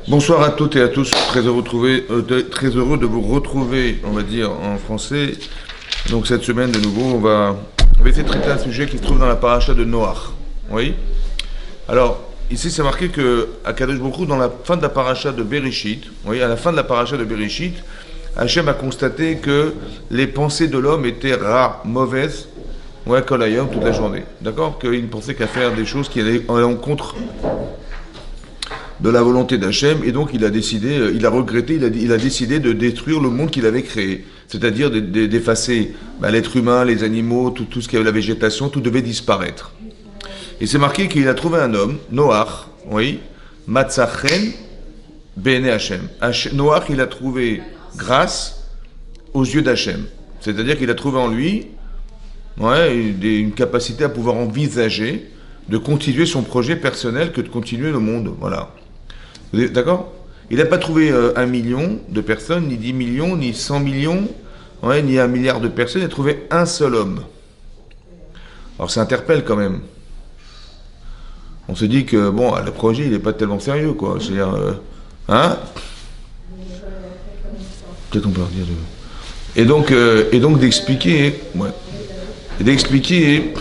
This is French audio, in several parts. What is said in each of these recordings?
Bonsoir à toutes et à tous, très heureux de vous retrouver, on va dire, en français. Donc cette semaine, de nouveau, on va essayer de traiter un sujet qui se trouve dans la paracha de Noach. Oui. Alors, ici, c'est marqué que à Kadosh Baruch Hu, dans la fin de la paracha de Bereshit, oui, à la fin de la paracha de Bereshit, Hachem a constaté que les pensées de l'homme étaient rares, mauvaises, ouais, kolayom, toute la journée. D'accord? Qu'il ne pensait qu'à faire des choses qui allaient à l'encontre de la volonté d'Hachem, et donc il a décidé, il a regretté, il a décidé de détruire le monde qu'il avait créé, c'est-à-dire d'effacer l'être humain, les animaux, tout ce qui avait la végétation, tout devait disparaître. Et c'est marqué qu'il a trouvé un homme, Noach, oui, Matzachen Bene Hachem. Noach, il a trouvé grâce aux yeux d'Hachem, c'est-à-dire qu'il a trouvé en lui une capacité à pouvoir envisager de continuer son projet personnel que de continuer le monde, voilà. D'accord? Il n'a pas trouvé 1 million de personnes, ni 10 millions, ni 100 millions, ni 1 milliard de personnes. Il a trouvé un seul homme. Alors ça interpelle quand même. On se dit que, bon, le projet, il n'est pas tellement sérieux, quoi. C'est-à-dire, hein? Peut-être on peut redire de... Et donc d'expliquer, ouais. Et d'expliquer,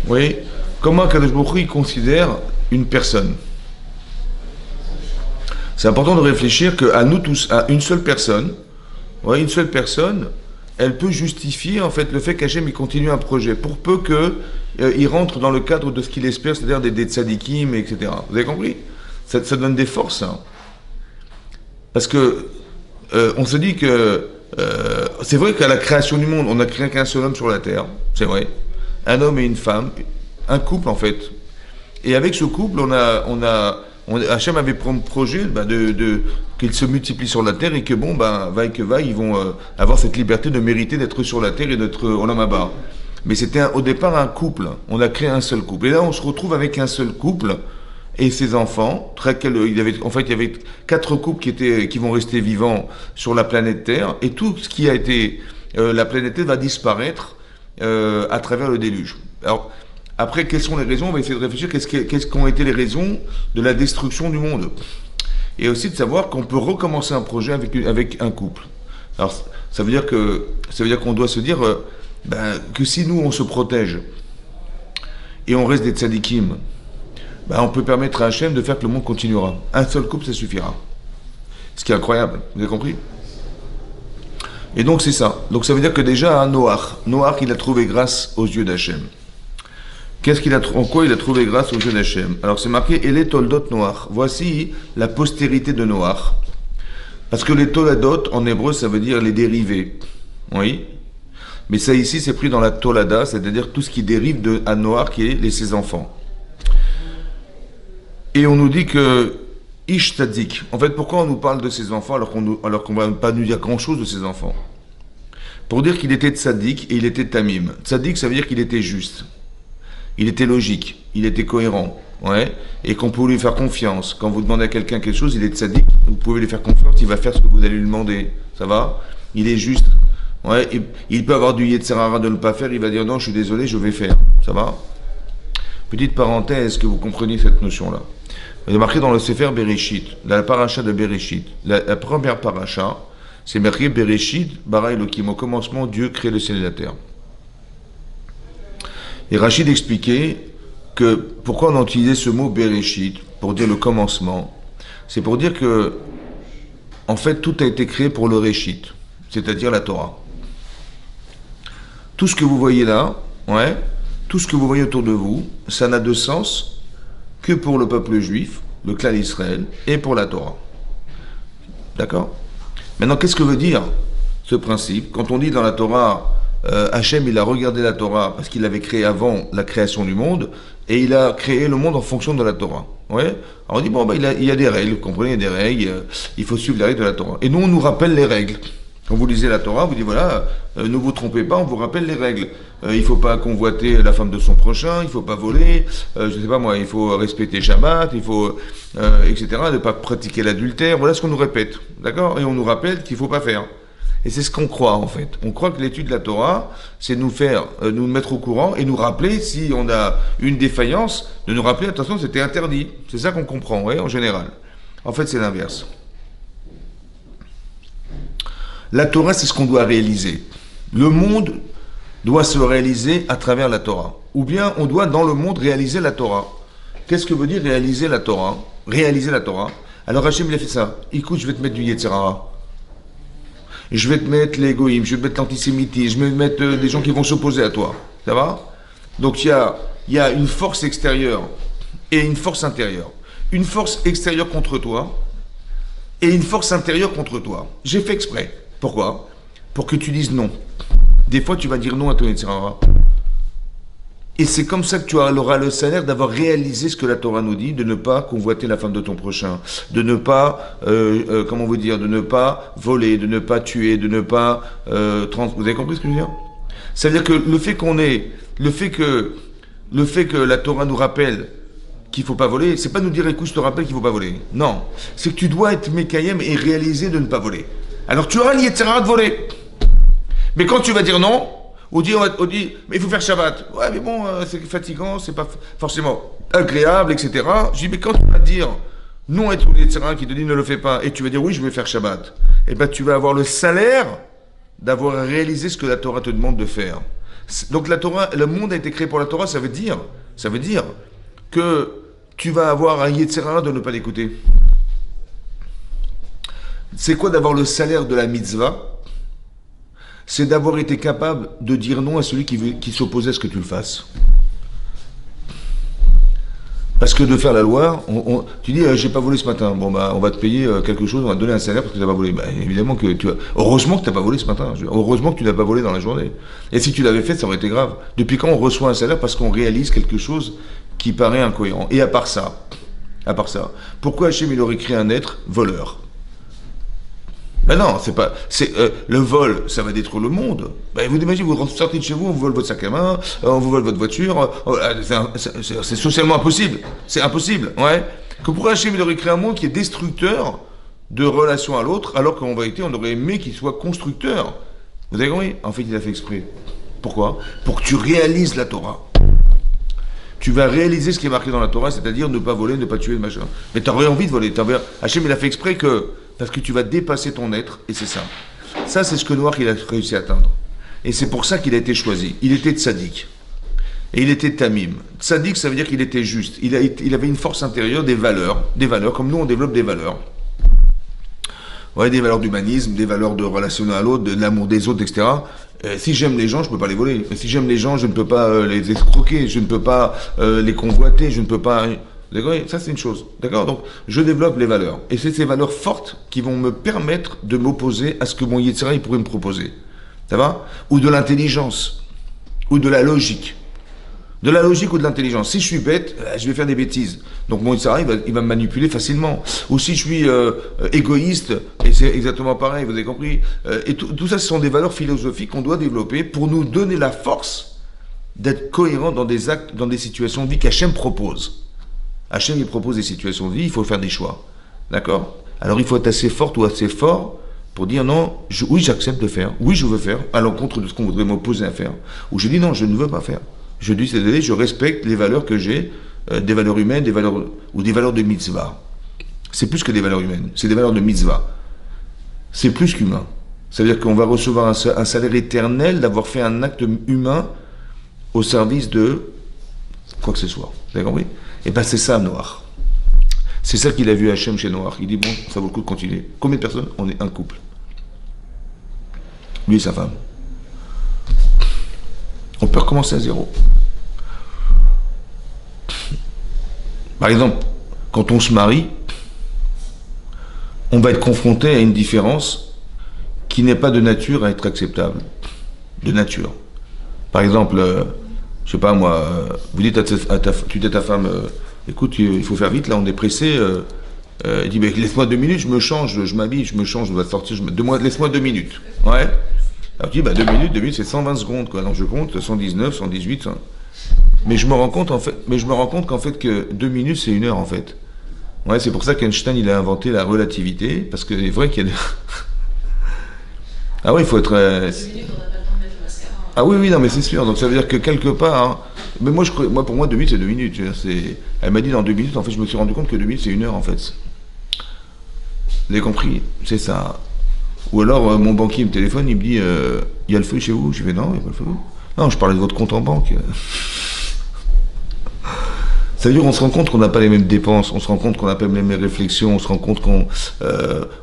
oui, comment Kadosh Baruch Hu, il considère une personne. C'est important de réfléchir qu'à nous tous, à une seule personne, elle peut justifier en fait le fait qu'Hachem il continue un projet, pour peu qu'il rentre dans le cadre de ce qu'il espère, c'est-à-dire des tzadikim, etc. Vous avez compris? Ça donne des forces. Hein. Parce que on se dit que c'est vrai qu'à la création du monde, on n'a créé qu'un seul homme sur la terre, c'est vrai. Un homme et une femme, un couple en fait. Et avec ce couple, Hachem avait pour projet qu'ils se multiplient sur la terre et que vaille, ils vont avoir cette liberté de mériter d'être sur la terre et d'être Olam Haba. Mais c'était au départ un couple. On a créé un seul couple. Et là, on se retrouve avec un seul couple et ses enfants. Il y avait 4 couples qui vont rester vivants sur la planète Terre. Et tout ce qui a été la planète Terre va disparaître à travers le déluge. Alors, après, quelles sont les raisons? On va essayer de réfléchir. Qu'est-ce qu'ont été les raisons de la destruction du monde? Et aussi de savoir qu'on peut recommencer un projet avec un couple. Alors, ça veut dire qu'on doit se dire que si nous, on se protège et on reste des tzadikim, on peut permettre à Hachem de faire que le monde continuera. Un seul couple, ça suffira. Ce qui est incroyable. Vous avez compris? Et donc, c'est ça. Donc, ça veut dire que déjà, Noach, il a trouvé grâce aux yeux d'Hachem. En quoi il a trouvé grâce aux yeux d'Hachem? Alors c'est marqué Ele Toldot Noach. Voici la postérité de Noach. Parce que les Toladot en hébreu ça veut dire les dérivés. Oui. Mais ça ici c'est pris dans la Tolada, c'est-à-dire tout ce qui dérive de Noach qui est ses enfants. Et on nous dit que Ish Tzadik. En fait, pourquoi on nous parle de ses enfants alors qu'on ne va pas nous dire grand-chose de ses enfants? Pour dire qu'il était Tzadik et il était Tamim. Tzadik ça veut dire qu'il était juste. Il était logique, il était cohérent, et qu'on pouvait lui faire confiance. Quand vous demandez à quelqu'un quelque chose, il est tzaddik, vous pouvez lui faire confiance, il va faire ce que vous allez lui demander. Ça va? Il est juste. Il peut avoir du Yetzirara de ne pas faire, il va dire non, je suis désolé, je vais faire. Ça va? Petite parenthèse, que vous compreniez cette notion-là. Il est marqué dans le Sefer Bereshit, la paracha de Bereshit. La première paracha, c'est marqué Bereshit, bara Elokim. Au commencement, Dieu crée le ciel et la terre. Et Rachid expliquait que pourquoi on a utilisé ce mot Bereshit pour dire le commencement. C'est pour dire que, en fait, tout a été créé pour le Réchit, c'est-à-dire la Torah. Tout ce que vous voyez là, tout ce que vous voyez autour de vous, ça n'a de sens que pour le peuple juif, le clan d'Israël, et pour la Torah. D'accord? Maintenant, qu'est-ce que veut dire ce principe? Quand on dit dans la Torah, Hachem, il a regardé la Torah parce qu'il l'avait créé avant la création du monde et il a créé le monde en fonction de la Torah. Alors on dit, il y a des règles, vous comprenez, il y a des règles, il faut suivre les règles de la Torah. Et nous, on nous rappelle les règles. Quand vous lisez la Torah, vous dites, ne vous trompez pas, on vous rappelle les règles. Il ne faut pas convoiter la femme de son prochain, il ne faut pas voler, il faut respecter Shabbat, il faut, etc., ne pas pratiquer l'adultère. Voilà ce qu'on nous répète, d'accord? Et on nous rappelle qu'il ne faut pas faire. Et c'est ce qu'on croit en fait. On croit que l'étude de la Torah, c'est nous mettre au courant et nous rappeler si on a une défaillance, de nous rappeler, attention, c'était interdit. C'est ça qu'on comprend, en général. En fait, c'est l'inverse. La Torah, c'est ce qu'on doit réaliser. Le monde doit se réaliser à travers la Torah. Ou bien on doit dans le monde réaliser la Torah. Qu'est-ce que veut dire réaliser la Torah? Réaliser la Torah. Alors Hachem il a fait ça. Écoute, je vais te mettre du Yetzer Hara. Je vais te mettre l'égoïsme, je vais te mettre l'antisémitisme, je vais te mettre des gens qui vont s'opposer à toi. Ça va? Donc il y a une force extérieure et une force intérieure. Une force extérieure contre toi et une force intérieure contre toi. J'ai fait exprès. Pourquoi? Pour que tu dises non. Des fois, tu vas dire non à ton Yetzer Hara. Et c'est comme ça que tu auras le salaire d'avoir réalisé ce que la Torah nous dit, de ne pas convoiter la femme de ton prochain, de ne pas, comment vous dire, de ne pas voler, de ne pas tuer, de ne pas... Vous avez compris ce que je veux dire? Ça veut dire que le fait que la Torah nous rappelle qu'il ne faut pas voler, c'est pas nous dire, écoute, je te rappelle qu'il ne faut pas voler. Non. C'est que tu dois être mécaïm et réaliser de ne pas voler. Alors tu auras le Yetzer Hara de voler. Mais quand tu vas dire non, on dit, mais il faut faire Shabbat. Ouais, mais bon, c'est fatigant, c'est pas forcément agréable, etc. Je dis, mais quand tu vas dire non à ton Yetzer Hara qui te dit ne le fais pas, et tu vas dire oui, je vais faire Shabbat, eh ben tu vas avoir le salaire d'avoir réalisé ce que la Torah te demande de faire. Donc la Torah, le monde a été créé pour la Torah, ça veut dire que tu vas avoir un Yetzer Hara de ne pas l'écouter. C'est quoi d'avoir le salaire de la mitzvah? C'est d'avoir été capable de dire non à celui qui s'opposait à ce que tu le fasses. Parce que de faire la loi, tu dis j'ai pas volé ce matin, bon bah on va te payer quelque chose, on va te donner un salaire parce que tu n'as pas volé. Bah, évidemment que tu as. Heureusement que tu n'as pas volé ce matin, heureusement que tu n'as pas volé dans la journée. Et si tu l'avais fait, ça aurait été grave. Depuis quand on reçoit un salaire parce qu'on réalise quelque chose qui paraît incohérent? Et à part ça, pourquoi Hachem il aurait créé un être voleur? Ben non, le vol, ça va détruire le monde. Ben vous imaginez, vous sortez de chez vous, on vous vole votre sac à main, on vous vole votre voiture, c'est socialement impossible. C'est impossible, ouais. Que pourquoi Hachem il aurait créé un monde qui est destructeur de relation à l'autre, alors qu'en vérité, on aurait aimé qu'il soit constructeur. Vous avez compris? En fait, il a fait exprès. Pourquoi? Pour que tu réalises la Torah. Tu vas réaliser ce qui est marqué dans la Torah, c'est-à-dire ne pas voler, ne pas tuer, machin. Mais tu aurais envie de voler. Hachem, il a fait exprès parce que tu vas dépasser ton être, et c'est ça. Ça, c'est ce que Noach, il a réussi à atteindre. Et c'est pour ça qu'il a été choisi. Il était tzaddik. Et il était tamim. Tzaddik, ça veut dire qu'il était juste. Il avait une force intérieure, des valeurs, comme nous, on développe des valeurs. Ouais, des valeurs d'humanisme, des valeurs de relation à l'autre, de l'amour des autres, etc. Si j'aime les gens, je ne peux pas les voler. Si j'aime les gens, je ne peux pas les escroquer, je ne peux pas les convoiter, je ne peux pas... D'accord? Ça, c'est une chose. D'accord? Donc, je développe les valeurs. Et c'est ces valeurs fortes qui vont me permettre de m'opposer à ce que mon Yetzer Hara, il pourrait me proposer. Ça va? Ou de l'intelligence. Ou de la logique. De la logique ou de l'intelligence. Si je suis bête, je vais faire des bêtises. Donc, mon Yetzer Hara, il va me manipuler facilement. Ou si je suis égoïste, et c'est exactement pareil, vous avez compris. Et tout ça, ce sont des valeurs philosophiques qu'on doit développer pour nous donner la force d'être cohérent dans des actes, dans des situations de vie qu'Hachem propose. Hachem, il propose des situations de vie, il faut faire des choix. D'accord? Alors il faut être assez forte ou assez fort pour dire non, oui j'accepte de faire, oui je veux faire, à l'encontre de ce qu'on voudrait m'opposer à faire. Ou je dis non, je ne veux pas faire. Je dis c'est désolé, je respecte les valeurs que j'ai, des valeurs humaines, ou des valeurs de mitzvah. C'est plus que des valeurs humaines, c'est des valeurs de mitzvah. C'est plus qu'humain. Ça veut dire qu'on va recevoir un salaire éternel d'avoir fait un acte humain au service de quoi que ce soit. Vous avez compris? Et bien c'est ça, Noach. C'est ça qu'il a vu Hachem chez Noach. Il dit, bon, ça vaut le coup de continuer. Combien de personnes? On est un couple. Lui et sa femme. On peut recommencer à zéro. Par exemple, quand on se marie, on va être confronté à une différence qui n'est pas de nature à être acceptable. De nature. Par exemple... je sais pas moi, vous dites tu dis à ta femme, écoute, il faut faire vite, là on est pressé, il dit, mais laisse-moi 2 minutes, je me change, je m'habille, je me change, je dois sortir, laisse-moi 2 minutes. Ouais. Alors tu dis, 2 minutes c'est 120 secondes, quoi. Donc je compte, 119, 118, hein. Mais je me rends compte qu'en fait que 2 minutes c'est 1 heure en fait. Ouais, c'est pour ça qu'Einstein il a inventé la relativité, parce que c'est vrai qu'il y a des... Ah ouais, il faut être... Ah oui, non, mais c'est sûr. Donc ça veut dire que quelque part, hein, mais pour moi 2 minutes c'est 2 minutes. Elle m'a dit dans 2 minutes, en fait je me suis rendu compte que 2 minutes c'est 1 heure en fait. Vous avez compris? C'est ça. Ou alors, mon banquier me téléphone, il me dit, il y a le feu chez vous? Je lui dis, non, il n'y a pas le feu. Non, je parlais de votre compte en banque. Ça veut dire qu'on se rend compte qu'on n'a pas les mêmes dépenses, on se rend compte qu'on n'a pas les mêmes réflexions, on se rend compte qu'on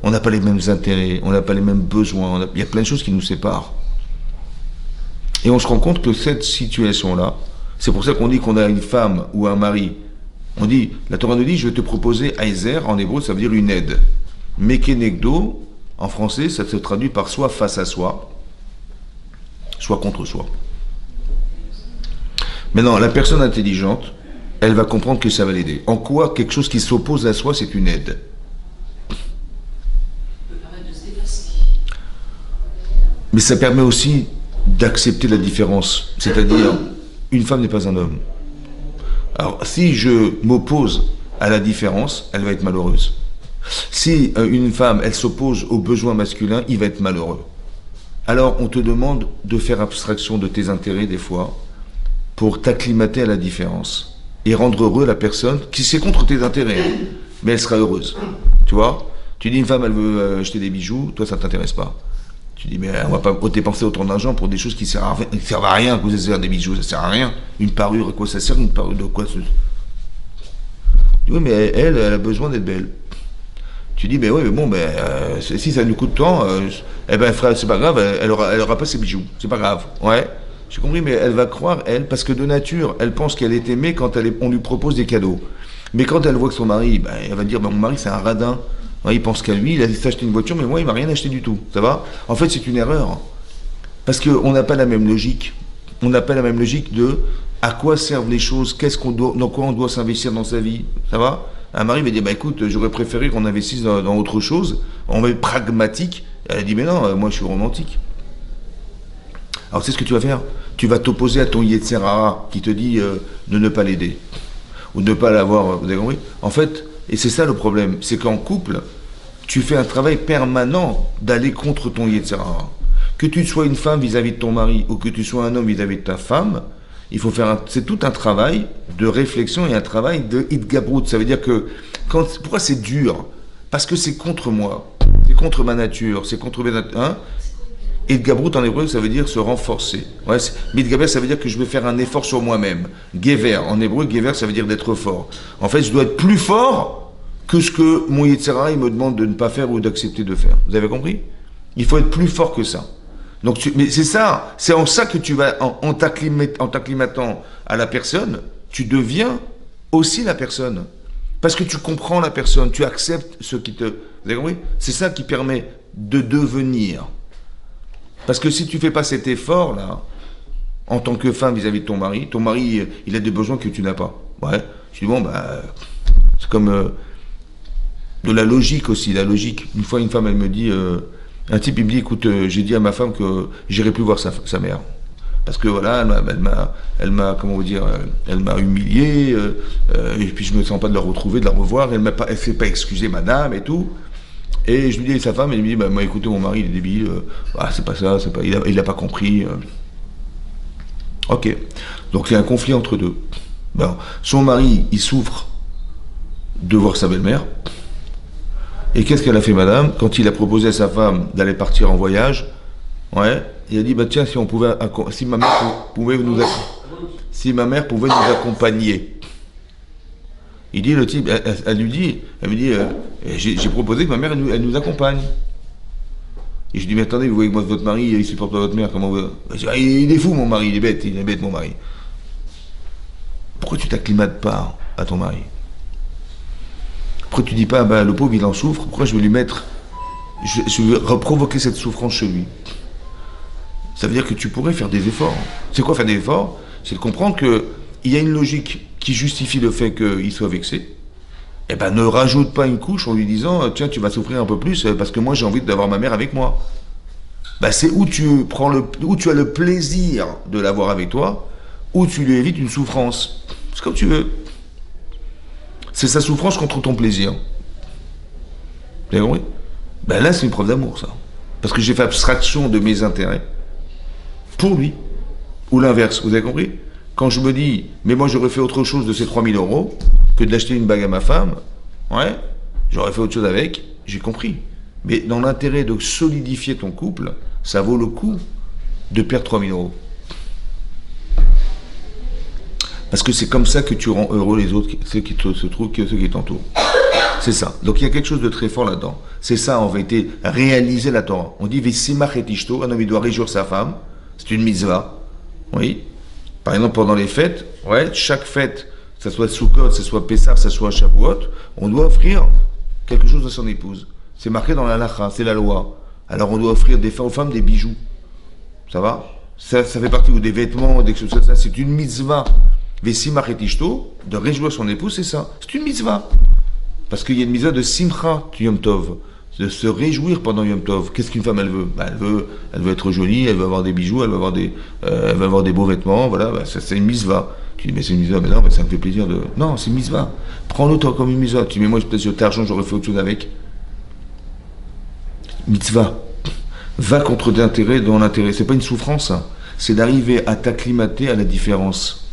n'a pas les mêmes intérêts, on n'a pas les mêmes besoins, il y a plein de choses qui nous séparent. Et on se rend compte que cette situation-là, c'est pour ça qu'on dit qu'on a une femme ou un mari. On dit, la Torah nous dit, je vais te proposer Aizer, en hébreu ça veut dire une aide. Mekenegdo, en français, ça se traduit par soit face à soi, soit contre soi. Maintenant, la personne intelligente, elle va comprendre que ça va l'aider. En quoi quelque chose qui s'oppose à soi, c'est une aide? Mais ça permet aussi d'accepter la différence. C'est-à-dire, une femme n'est pas un homme. Alors, si je m'oppose à la différence, elle va être malheureuse. Si une femme, elle s'oppose aux besoins masculins, il va être malheureux. Alors, on te demande de faire abstraction de tes intérêts, des fois, pour t'acclimater à la différence. Et rendre heureux la personne qui c'est contre tes intérêts, mais elle sera heureuse. Tu vois? Tu dis une femme elle veut acheter des bijoux, toi ça t'intéresse pas. Tu dis mais on va pas dépenser autant d'argent pour des choses qui servent à rien, que vous sert des bijoux, ça sert à rien. Une parure, à quoi ça sert? Une parure de quoi? Oui mais elle a besoin d'être belle. Tu dis mais oui mais bon si ça nous coûte tant, eh ben frère c'est pas grave, elle aura pas ses bijoux, c'est pas grave. Ouais. J'ai compris, mais elle va croire, elle, parce que de nature, elle pense qu'elle est aimée quand on lui propose des cadeaux. Mais quand elle voit que son mari, elle va dire, mon mari c'est un radin. Ouais, il pense qu'à lui, il a acheté une voiture, mais moi il m'a rien acheté du tout. Ça va? En fait, c'est une erreur. Parce qu'on n'a pas la même logique. On n'a pas la même logique de à quoi servent les choses, dans quoi on doit s'investir dans sa vie. Ça va? Un mari va dire, écoute, j'aurais préféré qu'on investisse dans autre chose. On va être pragmatique. Elle dit, mais non, moi je suis romantique. Alors c'est ce que tu vas faire. Tu vas t'opposer à ton Yetzer Hara qui te dit de ne pas l'aider ou de ne pas l'avoir. Vous avez compris? En fait, et c'est ça le problème, c'est qu'en couple, tu fais un travail permanent d'aller contre ton Yetzer Hara. Que tu sois une femme vis-à-vis de ton mari ou que tu sois un homme vis-à-vis de ta femme, il faut faire c'est tout un travail de réflexion et un travail de Hitgabrut. Ça veut dire que pourquoi c'est dur? Parce que c'est contre moi, c'est contre ma nature, c'est contre mes hein? Hitgabrut en hébreu, ça veut dire se renforcer. Ouais, Mitgaber, ça veut dire que je vais faire un effort sur moi-même. Gever, en hébreu, Gever, ça veut dire d'être fort. En fait, je dois être plus fort que ce que mon Yetzer Hara me demande de ne pas faire ou d'accepter de faire. Vous avez compris? Il faut être plus fort que ça. Donc, mais c'est ça, c'est en ça que tu vas, en t'acclimatant à la personne, tu deviens aussi la personne. Parce que tu comprends la personne, tu acceptes ce qui te... Vous avez compris? C'est ça qui permet de devenir. Parce que si tu ne fais pas cet effort-là, en tant que femme vis-à-vis de ton mari, il a des besoins que tu n'as pas. Ouais. Je dis, c'est comme de la logique aussi, la logique. Une fois, une femme, elle me dit, un type, il me dit, écoute, j'ai dit à ma femme que j'irai plus voir sa mère. Parce que voilà, elle m'a comment vous dire, elle m'a humilié, et puis je me sens pas de la retrouver, de la revoir, elle s'est pas excusée, madame, et tout. Et je lui dis à sa femme, elle me dit, moi écoutez, mon mari il est débile, c'est pas ça, il a pas compris. Ok, donc il y a un conflit entre deux. Son mari, il souffre de voir sa belle-mère. Et qu'est-ce qu'elle a fait, madame? Quand il a proposé à sa femme d'aller partir en voyage, il a dit, tiens, si ma mère pouvait nous accompagner. Il dit, le type, elle me dit, j'ai proposé que ma mère, elle nous accompagne. Et je dis, mais attendez, vous voyez que votre mari, il supporte pas votre mère, comment vous... Il est fou, mon mari, il est bête, mon mari. Pourquoi tu t'acclimates pas à ton mari? Pourquoi tu dis pas, le pauvre, il en souffre, pourquoi je vais lui mettre... Je vais reprovoquer cette souffrance chez lui? Ça veut dire que tu pourrais faire des efforts. C'est quoi faire des efforts? C'est de comprendre qu'il y a une logique qui justifie le fait qu'il soit vexé. Ne rajoute pas une couche en lui disant tiens, tu vas souffrir un peu plus parce que moi j'ai envie d'avoir ma mère avec moi. C'est où tu as le plaisir de l'avoir avec toi, où tu lui évites une souffrance. C'est comme tu veux. C'est sa souffrance contre ton plaisir. Vous avez compris? Là, c'est une preuve d'amour, ça. Parce que j'ai fait abstraction de mes intérêts pour lui. Ou l'inverse, vous avez compris? Quand je me dis, mais moi j'aurais fait autre chose de ces 3 000 € que d'acheter une bague à ma femme, j'aurais fait autre chose avec, j'ai compris. Mais dans l'intérêt de solidifier ton couple, ça vaut le coup de perdre 3000 euros. Parce que c'est comme ça que tu rends heureux les autres, ceux qui se trouvent, ceux qui t'entourent. C'est ça. Donc il y a quelque chose de très fort là-dedans. C'est ça, en vérité, réaliser la Torah. On dit Vesimach et Ishto, un homme il doit réjouir sa femme. C'est une mitzvah. Oui. Par exemple, pendant les fêtes, ouais, chaque fête, que ce soit Sukkot, que ce soit Pessah, que ce soit Shavuot, on doit offrir quelque chose à son épouse. C'est marqué dans la halakha, c'est la loi. Alors on doit offrir aux femmes des bijoux. Ça va? Ça fait partie des vêtements, des choses comme ça. C'est une mitzvah. Vesimach et Ishto, de réjouir son épouse, c'est ça. C'est une mitzvah. Parce qu'il y a une mitzvah de Simcha Yom Tov, de se réjouir pendant Yom Tov. Qu'est-ce qu'une femme elle veut? Elle veut être jolie, elle veut avoir des bijoux, elle veut avoir des beaux vêtements, voilà, ça, c'est une mitzvah. Tu dis mais c'est une mitzvah, mais non, mais ça me fait plaisir de. Non, c'est une mitzvah. Prends-le toi comme une mitzvah. Tu dis mais moi peut-être sur cet argent j'aurais fait autre chose avec. Mitzvah. Va contre l'intérêt dans l'intérêt. C'est pas une souffrance, hein. C'est d'arriver à t'acclimater à la différence.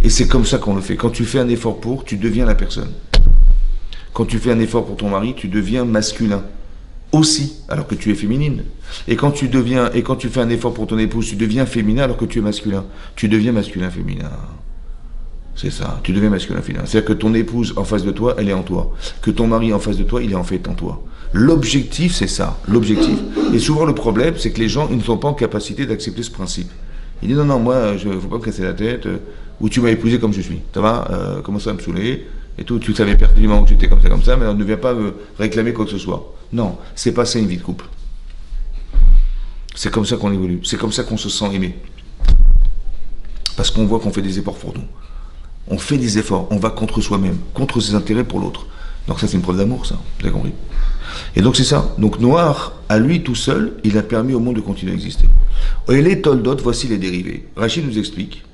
Et c'est comme ça qu'on le fait. Quand tu fais un effort pour, tu deviens la personne. Quand tu fais un effort pour ton mari, tu deviens masculin aussi, alors que tu es féminine. Et quand tu fais un effort pour ton épouse, tu deviens féminin alors que tu es masculin. Tu deviens masculin-féminin. C'est ça, tu deviens masculin-féminin. C'est-à-dire que ton épouse en face de toi, elle est en toi. Que ton mari en face de toi, il est en fait en toi. L'objectif, c'est ça. L'objectif. Et souvent, le problème, c'est que les gens, ils ne sont pas en capacité d'accepter ce principe. Ils disent non, moi, je ne faut pas me casser la tête, ou tu m'as épousé comme je suis. Ça va, commence à me saouler. Et tout, tu savais pertinemment que j'étais comme ça, mais on ne vient pas me réclamer quoi que ce soit. Non, c'est pas ça une vie de couple. C'est comme ça qu'on évolue, c'est comme ça qu'on se sent aimé. Parce qu'on voit qu'on fait des efforts pour nous. On fait des efforts, on va contre soi-même, contre ses intérêts pour l'autre. Donc ça c'est une preuve d'amour, ça, vous avez compris. Et donc c'est ça. Donc Noach, à lui tout seul, il a permis au monde de continuer à exister. Et les toldot, voici les dérivés. Rachid nous explique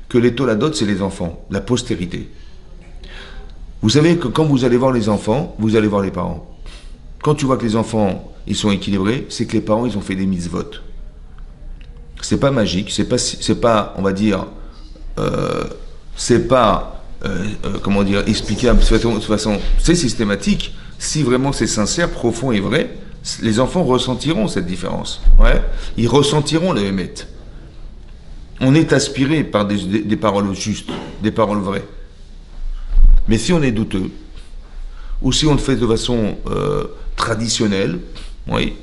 que les toladot, c'est les enfants, la postérité. Vous savez que quand vous allez voir les enfants, vous allez voir les parents. Quand tu vois que les enfants, ils sont équilibrés, c'est que les parents, ils ont fait des mitzvot. C'est pas magique, c'est pas, on va dire, comment dire, explicable de façon, c'est systématique. Si vraiment c'est sincère, profond et vrai, les enfants ressentiront cette différence. Ouais, ils ressentiront le émet. On est aspiré par des paroles justes, des paroles vraies. Mais si on est douteux, ou si on le fait de façon traditionnelle, oui,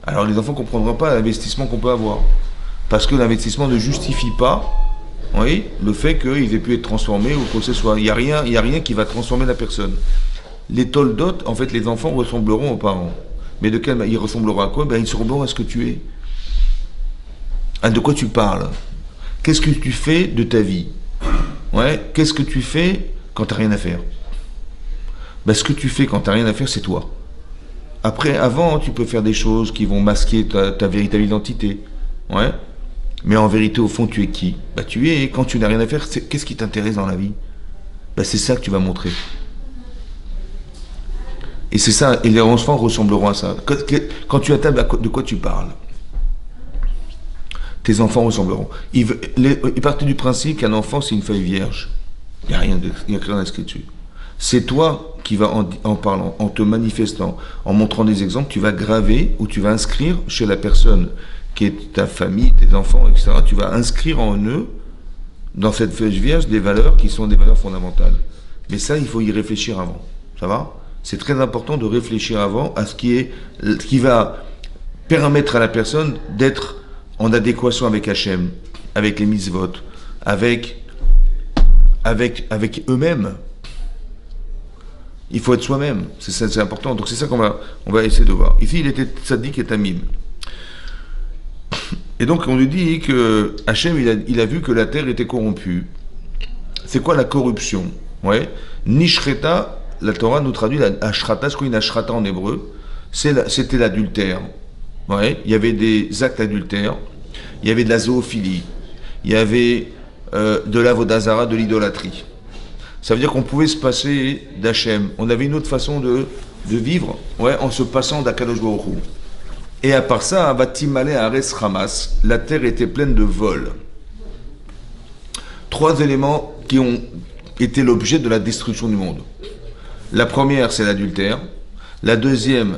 alors les enfants ne comprendront pas l'investissement qu'on peut avoir. Parce que l'investissement ne justifie pas, oui, le fait qu'ils aient pu être transformés ou quoi que ce soit. Il n'y a rien qui va transformer la personne. Les toldot, en fait, les enfants ressembleront aux parents. Mais de quel ils ressembleront à quoi? Ben, ils ressembleront à ce que tu es. Ah, de quoi tu parles? Qu'est-ce que tu fais de ta vie? Ouais, qu'est-ce que tu fais quand tu n'as rien à faire? Ben, ce que tu fais quand tu n'as rien à faire, c'est toi. Après, avant, tu peux faire des choses qui vont masquer ta véritable identité. Ouais. Mais en vérité, au fond, tu es qui? Ben, tu es, quand tu n'as rien à faire, qu'est-ce qui t'intéresse dans la vie? Ben, c'est ça que tu vas montrer. Et c'est ça, et les enfants ressembleront à ça. Quand tu attends, de quoi tu parles? Tes enfants ressembleront. Ils partent du principe qu'un enfant, c'est une feuille vierge. Il n'y a rien d'inscrit dessus. C'est toi qui vas, en parlant, en te manifestant, en montrant des exemples, tu vas graver ou tu vas inscrire chez la personne qui est ta famille, tes enfants, etc. Tu vas inscrire en eux, dans cette feuille vierge, des valeurs qui sont des valeurs fondamentales. Mais ça, il faut y réfléchir avant. Ça va? C'est très important de réfléchir avant à ce qui va permettre à la personne d'être en adéquation avec Hachem, avec les mitzvot, avec eux-mêmes. Il faut être soi-même, c'est important. Donc c'est ça qu'on va essayer de voir. Ici, il était tzaddik et tamim. Et donc on lui dit que Hachem, il a vu que la terre était corrompue. C'est quoi la corruption? Ouais. Nishreta, la Torah nous traduit la ashrata, ce qu'on dit une ashrata en hébreu, c'était l'adultère. Ouais. Il y avait des actes adultères, il y avait de la zoophilie, il y avait de l'avodazara, de l'idolâtrie. Ça veut dire qu'on pouvait se passer d'Hachem. On avait une autre façon de vivre, ouais, en se passant d'Akadosh Baruch Hu. Et à part ça, Vatimale Ares Ramas, la terre était pleine de vols. 3 éléments qui ont été l'objet de la destruction du monde. La première, c'est l'adultère. La deuxième,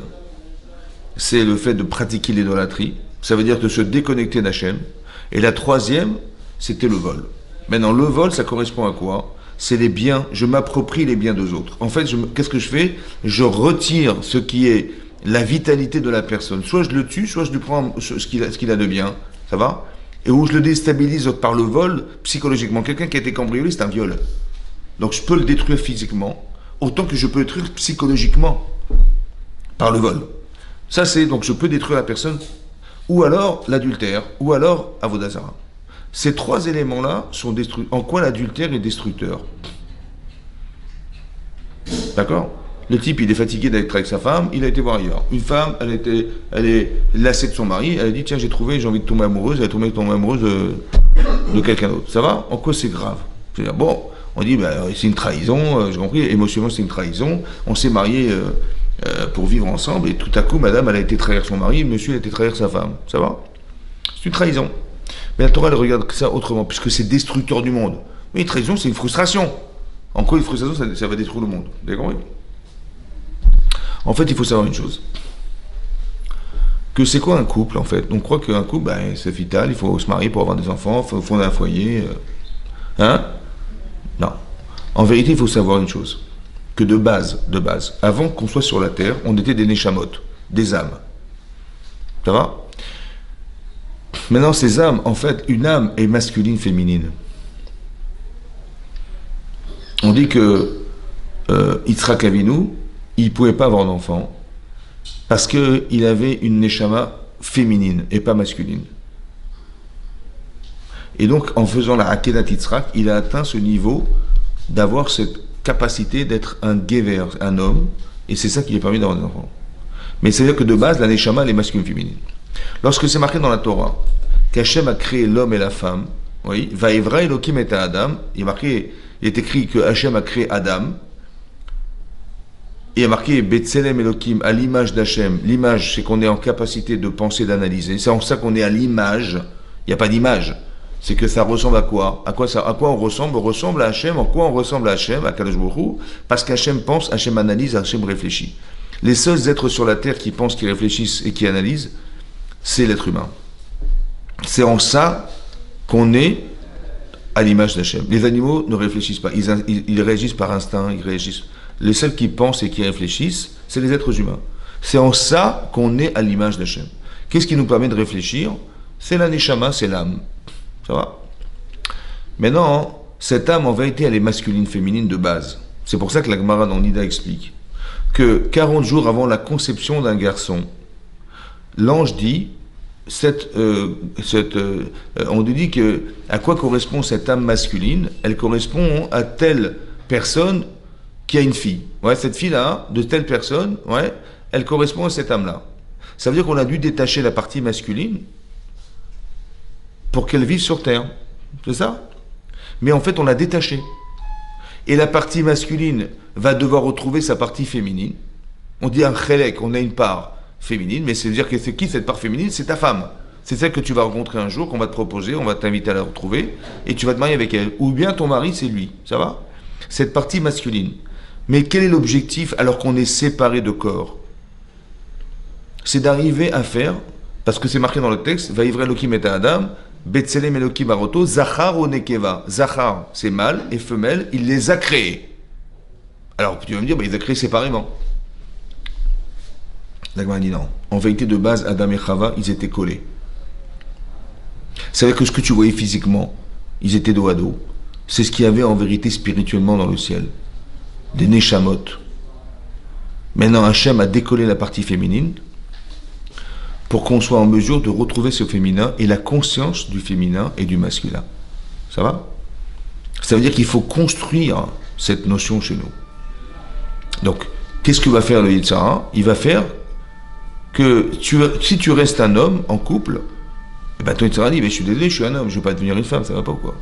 c'est le fait de pratiquer l'idolâtrie. Ça veut dire de se déconnecter d'Hachem. Et la troisième, c'était le vol. Maintenant, le vol, ça correspond à quoi? C'est les biens, je m'approprie les biens des autres. En fait, qu'est-ce que je fais? Je retire ce qui est la vitalité de la personne. Soit je le tue, soit je lui prends ce qu'il a de bien. Ça va? Et où je le déstabilise par le vol, psychologiquement. Quelqu'un qui a été cambriolé, c'est un viol. Donc je peux le détruire physiquement, autant que je peux le détruire psychologiquement par le vol. Ça, c'est donc je peux détruire la personne, ou alors l'adultère, ou alors Avodah Zarah. Ces trois éléments-là sont destructeurs. En quoi l'adultère est destructeur? D'accord? Le type, il est fatigué d'être avec sa femme, il a été voir ailleurs. Une femme, elle est lassée de son mari, elle a dit, tiens, j'ai envie de tomber amoureuse, elle a tomber amoureuse de quelqu'un d'autre. Ça va? En quoi c'est grave? C'est-à-dire, bon, on dit, bah, c'est une trahison, j'ai compris, émotionnellement c'est une trahison, on s'est mariés pour vivre ensemble, et tout à coup, madame, elle a été trahir son mari, monsieur a été trahir sa femme. Ça va? C'est une trahison. Mais la Torah, elle regarde ça autrement, puisque c'est destructeur du monde. Mais une trahison, c'est une frustration. En quoi une frustration, ça va détruire le monde? Vous avez compris? En fait, il faut savoir une chose. Que c'est quoi un couple, en fait? On croit qu'un couple, ben, c'est vital, il faut se marier pour avoir des enfants, il faut fonder un foyer. Hein? Non. En vérité, il faut savoir une chose. Que de base, avant qu'on soit sur la terre, on était des neshamot, des âmes. Ça va? Maintenant, ces âmes, en fait, une âme est masculine, féminine. On dit que Yitzhak Avinu, il ne pouvait pas avoir d'enfant parce qu'il avait une neshama féminine et pas masculine. Et donc, en faisant la Akedat Yitzhak, il a atteint ce niveau d'avoir cette capacité d'être un gever, un homme, et c'est ça qui lui a permis d'avoir des enfants. Mais c'est-à-dire que de base, la neshama, elle est masculine-féminine. Lorsque c'est marqué dans la Torah qu'Hachem a créé l'homme et la femme, oui, Vaïvra Elohim et Adam, il est écrit que Hachem a créé Adam, et il y a marqué Betselem Elohim, à l'image d'Hachem. L'image, c'est qu'on est en capacité de penser, d'analyser. C'est en ça qu'on est à l'image. Il n'y a pas d'image. C'est que ça ressemble à quoi? À quoi on ressemble? On ressemble à Hachem. En quoi on ressemble à Hachem, à Kadosh Baruch Hu? Parce qu'Hachem pense, Hachem analyse, Hachem réfléchit. Les seuls êtres sur la terre qui pensent, qui réfléchissent et qui analysent, c'est l'être humain. C'est en ça qu'on est à l'image d'Hachem. Les animaux ne réfléchissent pas. Ils réagissent par instinct, ils réagissent. Les seuls qui pensent et qui réfléchissent, c'est les êtres humains. C'est en ça qu'on est à l'image d'Hachem. Qu'est-ce qui nous permet de réfléchir? C'est la neshama, c'est l'âme. Ça va? Maintenant, cette âme, en vérité, elle est masculine, féminine de base. C'est pour ça que la Gemara dans Nida explique que 40 jours avant la conception d'un garçon, l'ange dit, on lui dit que à quoi correspond cette âme masculine? Elle correspond à telle personne qui a une fille. Ouais, cette fille-là, de telle personne, ouais, elle correspond à cette âme-là. Ça veut dire qu'on a dû détacher la partie masculine pour qu'elle vive sur Terre. C'est ça? Mais en fait, on l'a détachée. Et la partie masculine va devoir retrouver sa partie féminine. On dit un chélek, on a une part féminine, mais c'est dire que c'est qui cette part féminine? C'est ta femme. C'est celle que tu vas rencontrer un jour, qu'on va te proposer, on va t'inviter à la retrouver, et tu vas te marier avec elle. Ou bien ton mari, c'est lui. Ça va? Cette partie masculine. Mais quel est l'objectif alors qu'on est séparé de corps? C'est d'arriver à faire, parce que c'est marqué dans le texte, Vaïvra Elohim et Adam, Betselem Elohim Aroto, Zachar ou Nekeva. Zachar, c'est mâle, et femelle, il les a créés. Alors tu vas me dire, il les a créés séparément. L'Agma dit non. En vérité, de base, Adam et Chava, ils étaient collés. C'est-à-dire que ce que tu voyais physiquement, ils étaient dos à dos. C'est ce qu'il y avait en vérité spirituellement dans le ciel. Des neshamot. Maintenant, Hachem a décollé la partie féminine pour qu'on soit en mesure de retrouver ce féminin et la conscience du féminin et du masculin. Ça va? Ça veut dire qu'il faut construire cette notion chez nous. Donc, qu'est-ce que va faire le Yitzhara? Il va faire que si tu restes un homme en couple, ton Yitzhara dit, je suis désolé, je suis un homme, je ne veux pas devenir une femme, ça ne va pas ou quoi?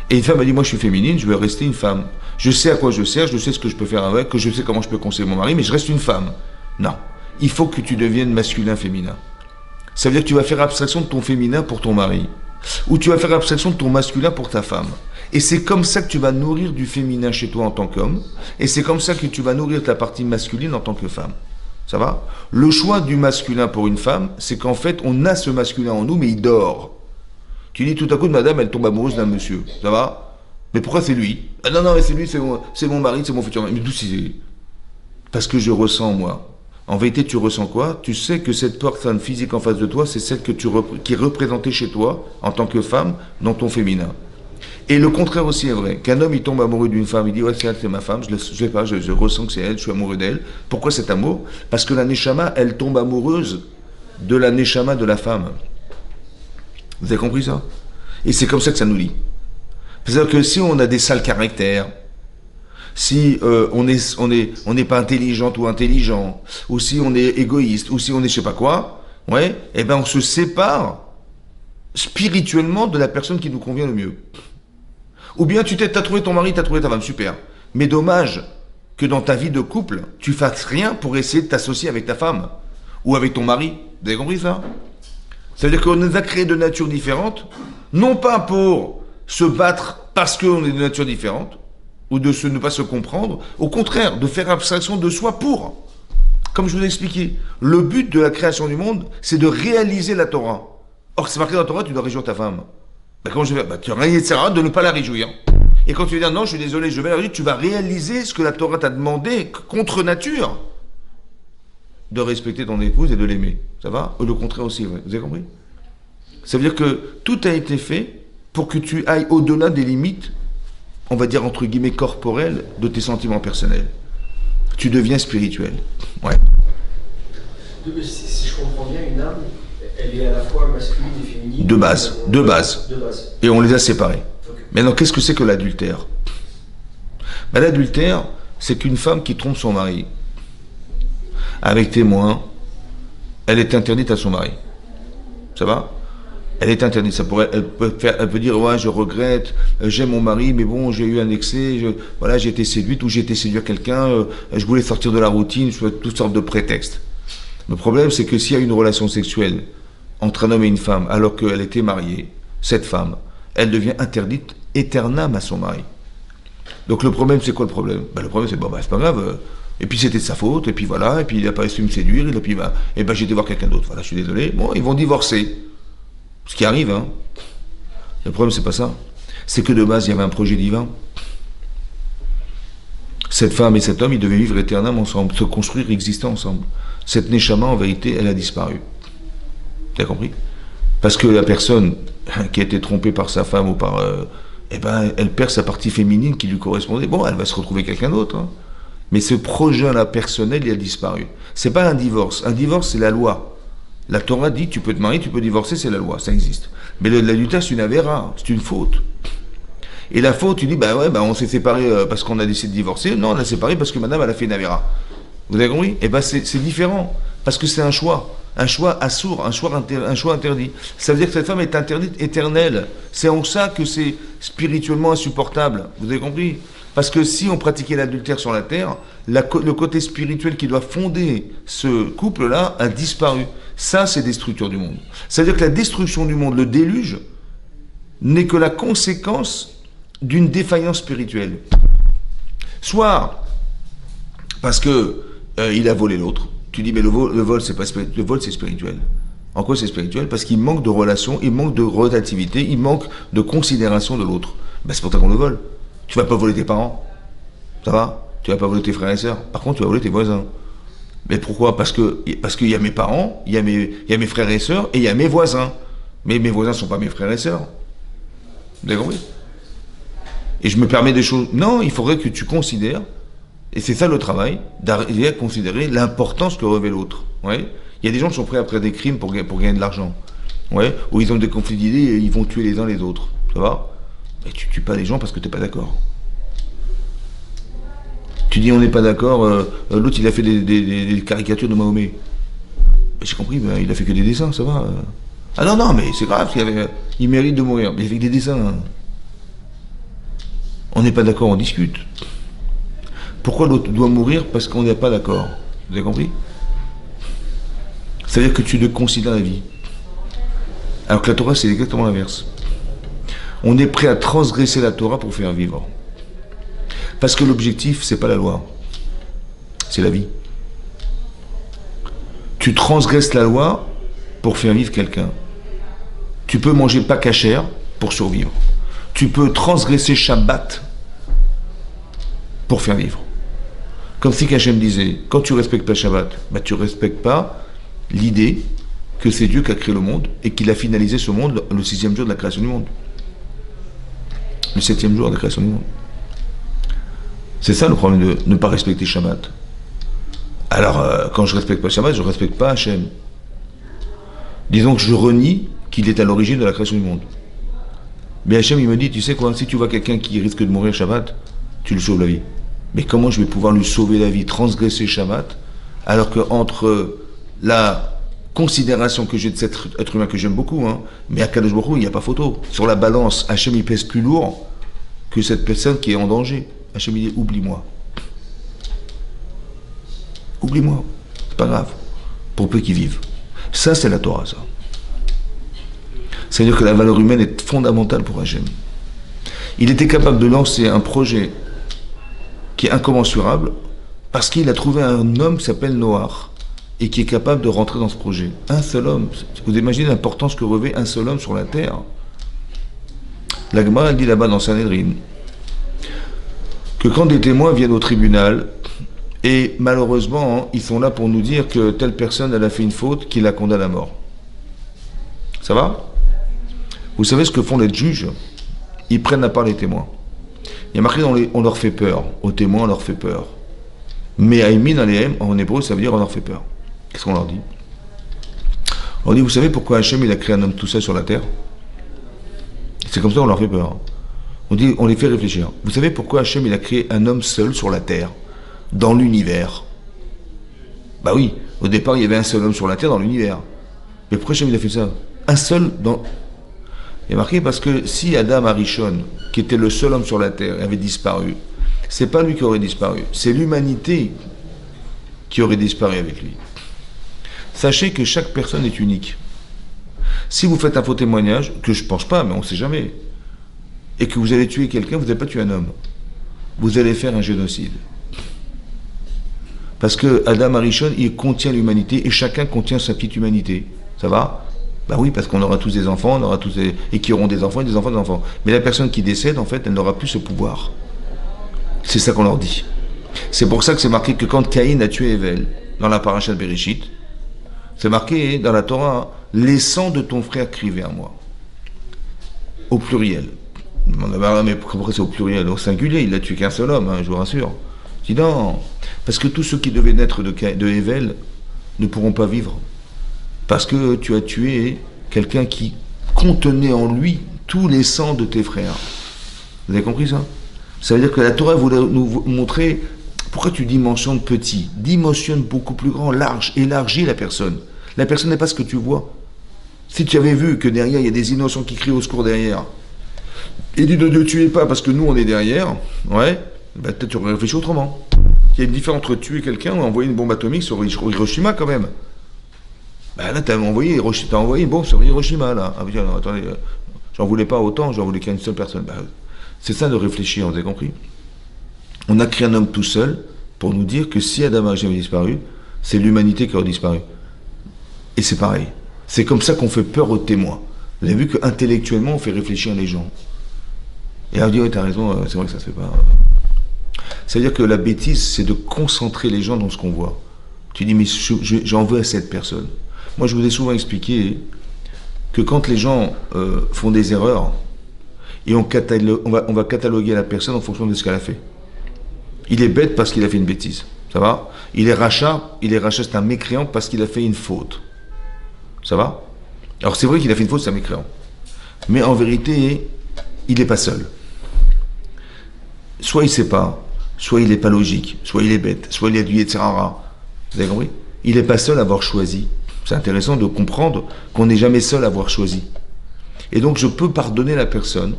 Et une femme a dit, moi je suis féminine, je veux rester une femme. Je sais à quoi je sers, je sais ce que je peux faire avec, que je sais comment je peux conseiller mon mari, mais je reste une femme. Non. Il faut que tu deviennes masculin-féminin. Ça veut dire que tu vas faire abstraction de ton féminin pour ton mari. Ou tu vas faire abstraction de ton masculin pour ta femme. Et c'est comme ça que tu vas nourrir du féminin chez toi en tant qu'homme. Et c'est comme ça que tu vas nourrir ta partie masculine en tant que femme. Ça va? Le choix du masculin pour une femme, c'est qu'en fait, on a ce masculin en nous, mais il dort. Tu dis tout à coup, madame, elle tombe amoureuse d'un monsieur. Ça va? Mais pourquoi c'est lui? Ah non, non, mais c'est lui, c'est mon mari, c'est mon futur mari. Mais d'où c'est? Parce que je ressens, moi. En vérité, tu ressens quoi? Tu sais que cette personne physique en face de toi, c'est celle qui est représentée chez toi, en tant que femme, dans ton féminin. Et le contraire aussi est vrai. Qu'un homme, il tombe amoureux d'une femme, il dit, ouais, c'est elle, c'est ma femme, je sais pas, je ressens que c'est elle, je suis amoureux d'elle. Pourquoi cet amour? Parce que la Neshama, elle tombe amoureuse de la Neshama de la femme. Vous avez compris ça? Et c'est comme ça que ça nous lie. C'est-à-dire que si on a des sales caractères, si on n'est pas intelligent ou intelligent, ou si on est égoïste, ou si on est je sais pas quoi, ouais, eh ben on se sépare spirituellement de la personne qui nous convient le mieux. Ou bien t'as trouvé ton mari, t'as trouvé ta femme, super. Mais dommage que dans ta vie de couple, tu fasses rien pour essayer de t'associer avec ta femme ou avec ton mari. Vous avez compris ça? C'est-à-dire qu'on nous a créés de natures différentes, non pas pour se battre parce qu'on est de natures différentes, ou de ne pas se comprendre, au contraire, de faire abstraction de soi pour. Comme je vous ai expliqué, le but de la création du monde, c'est de réaliser la Torah. Or, c'est marqué dans la Torah, tu dois réjouir ta femme. Ben, comment je vais faire? Tu vas essayer de ne pas la réjouir. Et quand tu vas dire non, je suis désolé, je vais la réjouir, tu vas réaliser ce que la Torah t'a demandé, contre nature, de respecter ton épouse et de l'aimer. Ça va? Ou le contraire aussi, ouais. Vous avez compris? Ça veut dire que tout a été fait pour que tu ailles au-delà des limites, on va dire entre guillemets corporelles, de tes sentiments personnels. Tu deviens spirituel. Ouais. Si je comprends bien, une âme, elle est à la fois masculine et féminine. De base. Et on les a séparés. Okay. Maintenant, qu'est-ce que c'est que l'adultère? Ben, l'adultère, c'est qu'une femme qui trompe son mari avec témoin, elle est interdite à son mari. Ça va? Elle est interdite. Elle peut dire, ouais, je regrette, j'aime mon mari, mais bon, j'ai eu un excès, voilà, j'ai été séduite ou j'ai été séduire quelqu'un, je voulais sortir de la routine, toutes sortes de prétextes. Le problème, c'est que s'il y a une relation sexuelle entre un homme et une femme, alors qu'elle était mariée, cette femme, elle devient interdite éternam à son mari. Donc le problème, c'est quoi le problème? Ben, le problème, c'est, bon, ben, c'est pas grave, et puis c'était de sa faute, et puis voilà, et puis il n'a pas su me séduire, et puis et ben, j'ai été voir quelqu'un d'autre, voilà, je suis désolé, bon, ils vont divorcer. Ce qui arrive, hein. Le problème, c'est pas ça. C'est que de base, il y avait un projet divin. Cette femme et cet homme, ils devaient vivre éternellement ensemble, se construire, exister ensemble. Cette Neshama, en vérité, elle a disparu. Tu as compris? Parce que la personne qui a été trompée par sa femme ou par... eh ben, elle perd sa partie féminine qui lui correspondait. Bon, elle va se retrouver quelqu'un d'autre. Hein. Mais ce projet-là personnel, il a disparu. C'est pas un divorce. Un divorce, c'est la loi. La Torah dit, tu peux te marier, tu peux divorcer, c'est la loi, ça existe. Mais l'adultère, c'est une avéra, c'est une faute. Et la faute, tu dis, bah ouais, bah on s'est séparés parce qu'on a décidé de divorcer. Non, on a séparé parce que madame, elle a fait une avéra. Vous avez compris? Eh ben c'est différent, parce que c'est un choix assourd, un choix interdit. Ça veut dire que cette femme est interdite éternelle. C'est en ça que c'est spirituellement insupportable. Vous avez compris? Parce que si on pratiquait l'adultère sur la terre, le côté spirituel qui doit fonder ce couple-là a disparu. Ça, c'est destructeur du monde. C'est-à-dire que la destruction du monde, le déluge, n'est que la conséquence d'une défaillance spirituelle. Soit parce que il a volé l'autre. Tu dis, mais le vol, c'est pas spirituel. Le vol, c'est spirituel. En quoi c'est spirituel? Parce qu'il manque de relation, il manque de relativité, il manque de considération de l'autre. Ben, c'est pour ça qu'on le vole. Tu vas pas voler tes parents. Ça va? Tu vas pas voler tes frères et sœurs. Par contre, tu vas voler tes voisins. Mais pourquoi? Parce qu'il y a mes parents, il y a mes frères et sœurs, et il y a mes voisins. Mais mes voisins ne sont pas mes frères et sœurs. Vous avez compris? Et je me permets des choses. Non, il faudrait que tu considères, et c'est ça le travail, d'arriver à considérer l'importance que revêt l'autre. Ouais. Il y a des gens qui sont prêts à faire des crimes pour gagner de l'argent. Ouais. Ou ils ont des conflits d'idées et ils vont tuer les uns les autres. Ça va? Mais tu tues pas les gens parce que tu n'es pas d'accord. Tu dis on n'est pas d'accord, l'autre il a fait des caricatures de Mahomet. J'ai compris, ben, il a fait que des dessins, ça va. Ah non, non, mais c'est grave, il mérite de mourir. Mais il a fait que des dessins. Hein. On n'est pas d'accord, on discute. Pourquoi l'autre doit mourir? Parce qu'on n'est pas d'accord. Vous avez compris? C'est-à-dire que tu considères la vie. Alors que la Torah, c'est exactement l'inverse. On est prêt à transgresser la Torah pour faire vivre. Parce que l'objectif, c'est pas la loi. C'est la vie. Tu transgresses la loi pour faire vivre quelqu'un. Tu peux manger pas cachère pour survivre. Tu peux transgresser Shabbat pour faire vivre. Comme si Hachem disait, quand tu respectes pas Shabbat, bah tu respectes pas l'idée que c'est Dieu qui a créé le monde et qu'il a finalisé ce monde le 6e jour de la création du monde. Le 7e jour de la création du monde. C'est ça le problème de ne pas respecter Shabbat. Alors, quand je respecte pas Shabbat, je respecte pas Hachem. Disons que je renie qu'il est à l'origine de la création du monde. Mais Hachem, il me dit, tu sais quoi, si tu vois quelqu'un qui risque de mourir Shabbat, tu lui sauves la vie. Mais comment je vais pouvoir lui sauver la vie, transgresser Shabbat, alors que entre la considération que j'ai de cet être humain que j'aime beaucoup, mais à Kadosh Baruch Hu, il n'y a pas photo. Sur la balance, Hachem il pèse plus lourd que cette personne qui est en danger. Hachem il dit, oublie-moi. Oublie-moi. C'est pas grave. Pour peu qu'ils vivent. Ça, c'est la Torah, ça. C'est-à-dire que la valeur humaine est fondamentale pour Hachem. Il était capable de lancer un projet qui est incommensurable parce qu'il a trouvé un homme qui s'appelle Noach et qui est capable de rentrer dans ce projet. Un seul homme. Vous imaginez l'importance que revêt un seul homme sur la terre. La Gemara dit là-bas dans Sanhedrin que quand des témoins viennent au tribunal et malheureusement ils sont là pour nous dire que telle personne elle a fait une faute qui la condamne à mort. Ça va? Vous savez ce que font les juges? Ils prennent à part les témoins. Il y a marqué on leur fait peur. Aux témoins, on leur fait peur. Mais Aïmin, en hébreu, ça veut dire on leur fait peur. Qu'est-ce qu'on leur dit? On dit, vous savez pourquoi Hachem il a créé un homme tout seul sur la terre? C'est comme ça on leur fait peur. On dit, on les fait réfléchir. Vous savez pourquoi Hachem il a créé un homme seul sur la terre, dans l'univers? Bah oui, au départ il y avait un seul homme sur la terre dans l'univers. Mais pourquoi Hachem il a fait ça? Un seul dans... Il est marqué parce que si Adam Arishon, qui était le seul homme sur la terre, avait disparu, c'est pas lui qui aurait disparu, c'est l'humanité qui aurait disparu avec lui. Sachez que chaque personne est unique. Si vous faites un faux témoignage, que je pense pas, mais on sait jamais, et que vous allez tuer quelqu'un, vous n'allez pas tuer un homme. Vous allez faire un génocide. Parce que Adam Arishon, il contient l'humanité, et chacun contient sa petite humanité. Ça va? Bah oui, parce qu'on aura tous des enfants, on aura tous et qui auront des enfants et des enfants des enfants. Mais la personne qui décède, en fait, elle n'aura plus ce pouvoir. C'est ça qu'on leur dit. C'est pour ça que c'est marqué que quand Caïn a tué Hevel, dans la paracha de Bereshit, c'est marqué dans la Torah, les sangs de ton frère crient vers moi. Au pluriel. Mais pourquoi c'est au pluriel? Au singulier, il n'a tué qu'un seul homme, je vous rassure. Je dis non, parce que tous ceux qui devaient naître de Hevel ne pourront pas vivre. Parce que tu as tué quelqu'un qui contenait en lui tous les sangs de tes frères. Vous avez compris ça? Ça veut dire que la Torah voulait nous montrer pourquoi tu dimensionnes petit. Dimensionne beaucoup plus grand, large, élargis la personne. La personne n'est pas ce que tu vois. Si tu avais vu que derrière, il y a des innocents qui crient au secours derrière, et dit ne tuez pas parce que nous on est derrière, ouais, bah, peut-être tu aurais réfléchi autrement. Il y a une différence entre tuer quelqu'un ou envoyer une bombe atomique sur Hiroshima quand même. Ben là, t'as envoyé une bombe sur Hiroshima, là. Ah, non, attendez, j'en voulais pas autant, j'en voulais qu'une seule personne. Ben, c'est ça de réfléchir, vous avez compris? On a créé un homme tout seul pour nous dire que si Adam avait disparu, c'est l'humanité qui aurait disparu. Et c'est pareil. C'est comme ça qu'on fait peur aux témoins. Vous avez vu qu'intellectuellement, on fait réfléchir les gens. Et on dit, oui, t'as raison, c'est vrai que ça se fait pas. C'est-à-dire que la bêtise, c'est de concentrer les gens dans ce qu'on voit. Tu dis, mais j'en veux à cette personne. Moi, je vous ai souvent expliqué que quand les gens font des erreurs, et on va cataloguer la personne en fonction de ce qu'elle a fait. Il est bête parce qu'il a fait une bêtise. Ça va? Il est rachat, c'est un mécréant parce qu'il a fait une faute. Ça va? Alors c'est vrai qu'il a fait une faute, c'est un mécréant. Mais en vérité, il n'est pas seul. Soit il ne sait pas, soit il n'est pas logique, soit il est bête, soit il a du Yetzirara. Vous avez compris? Il n'est pas seul à avoir choisi. C'est intéressant de comprendre qu'on n'est jamais seul à avoir choisi. Et donc je peux pardonner la personne,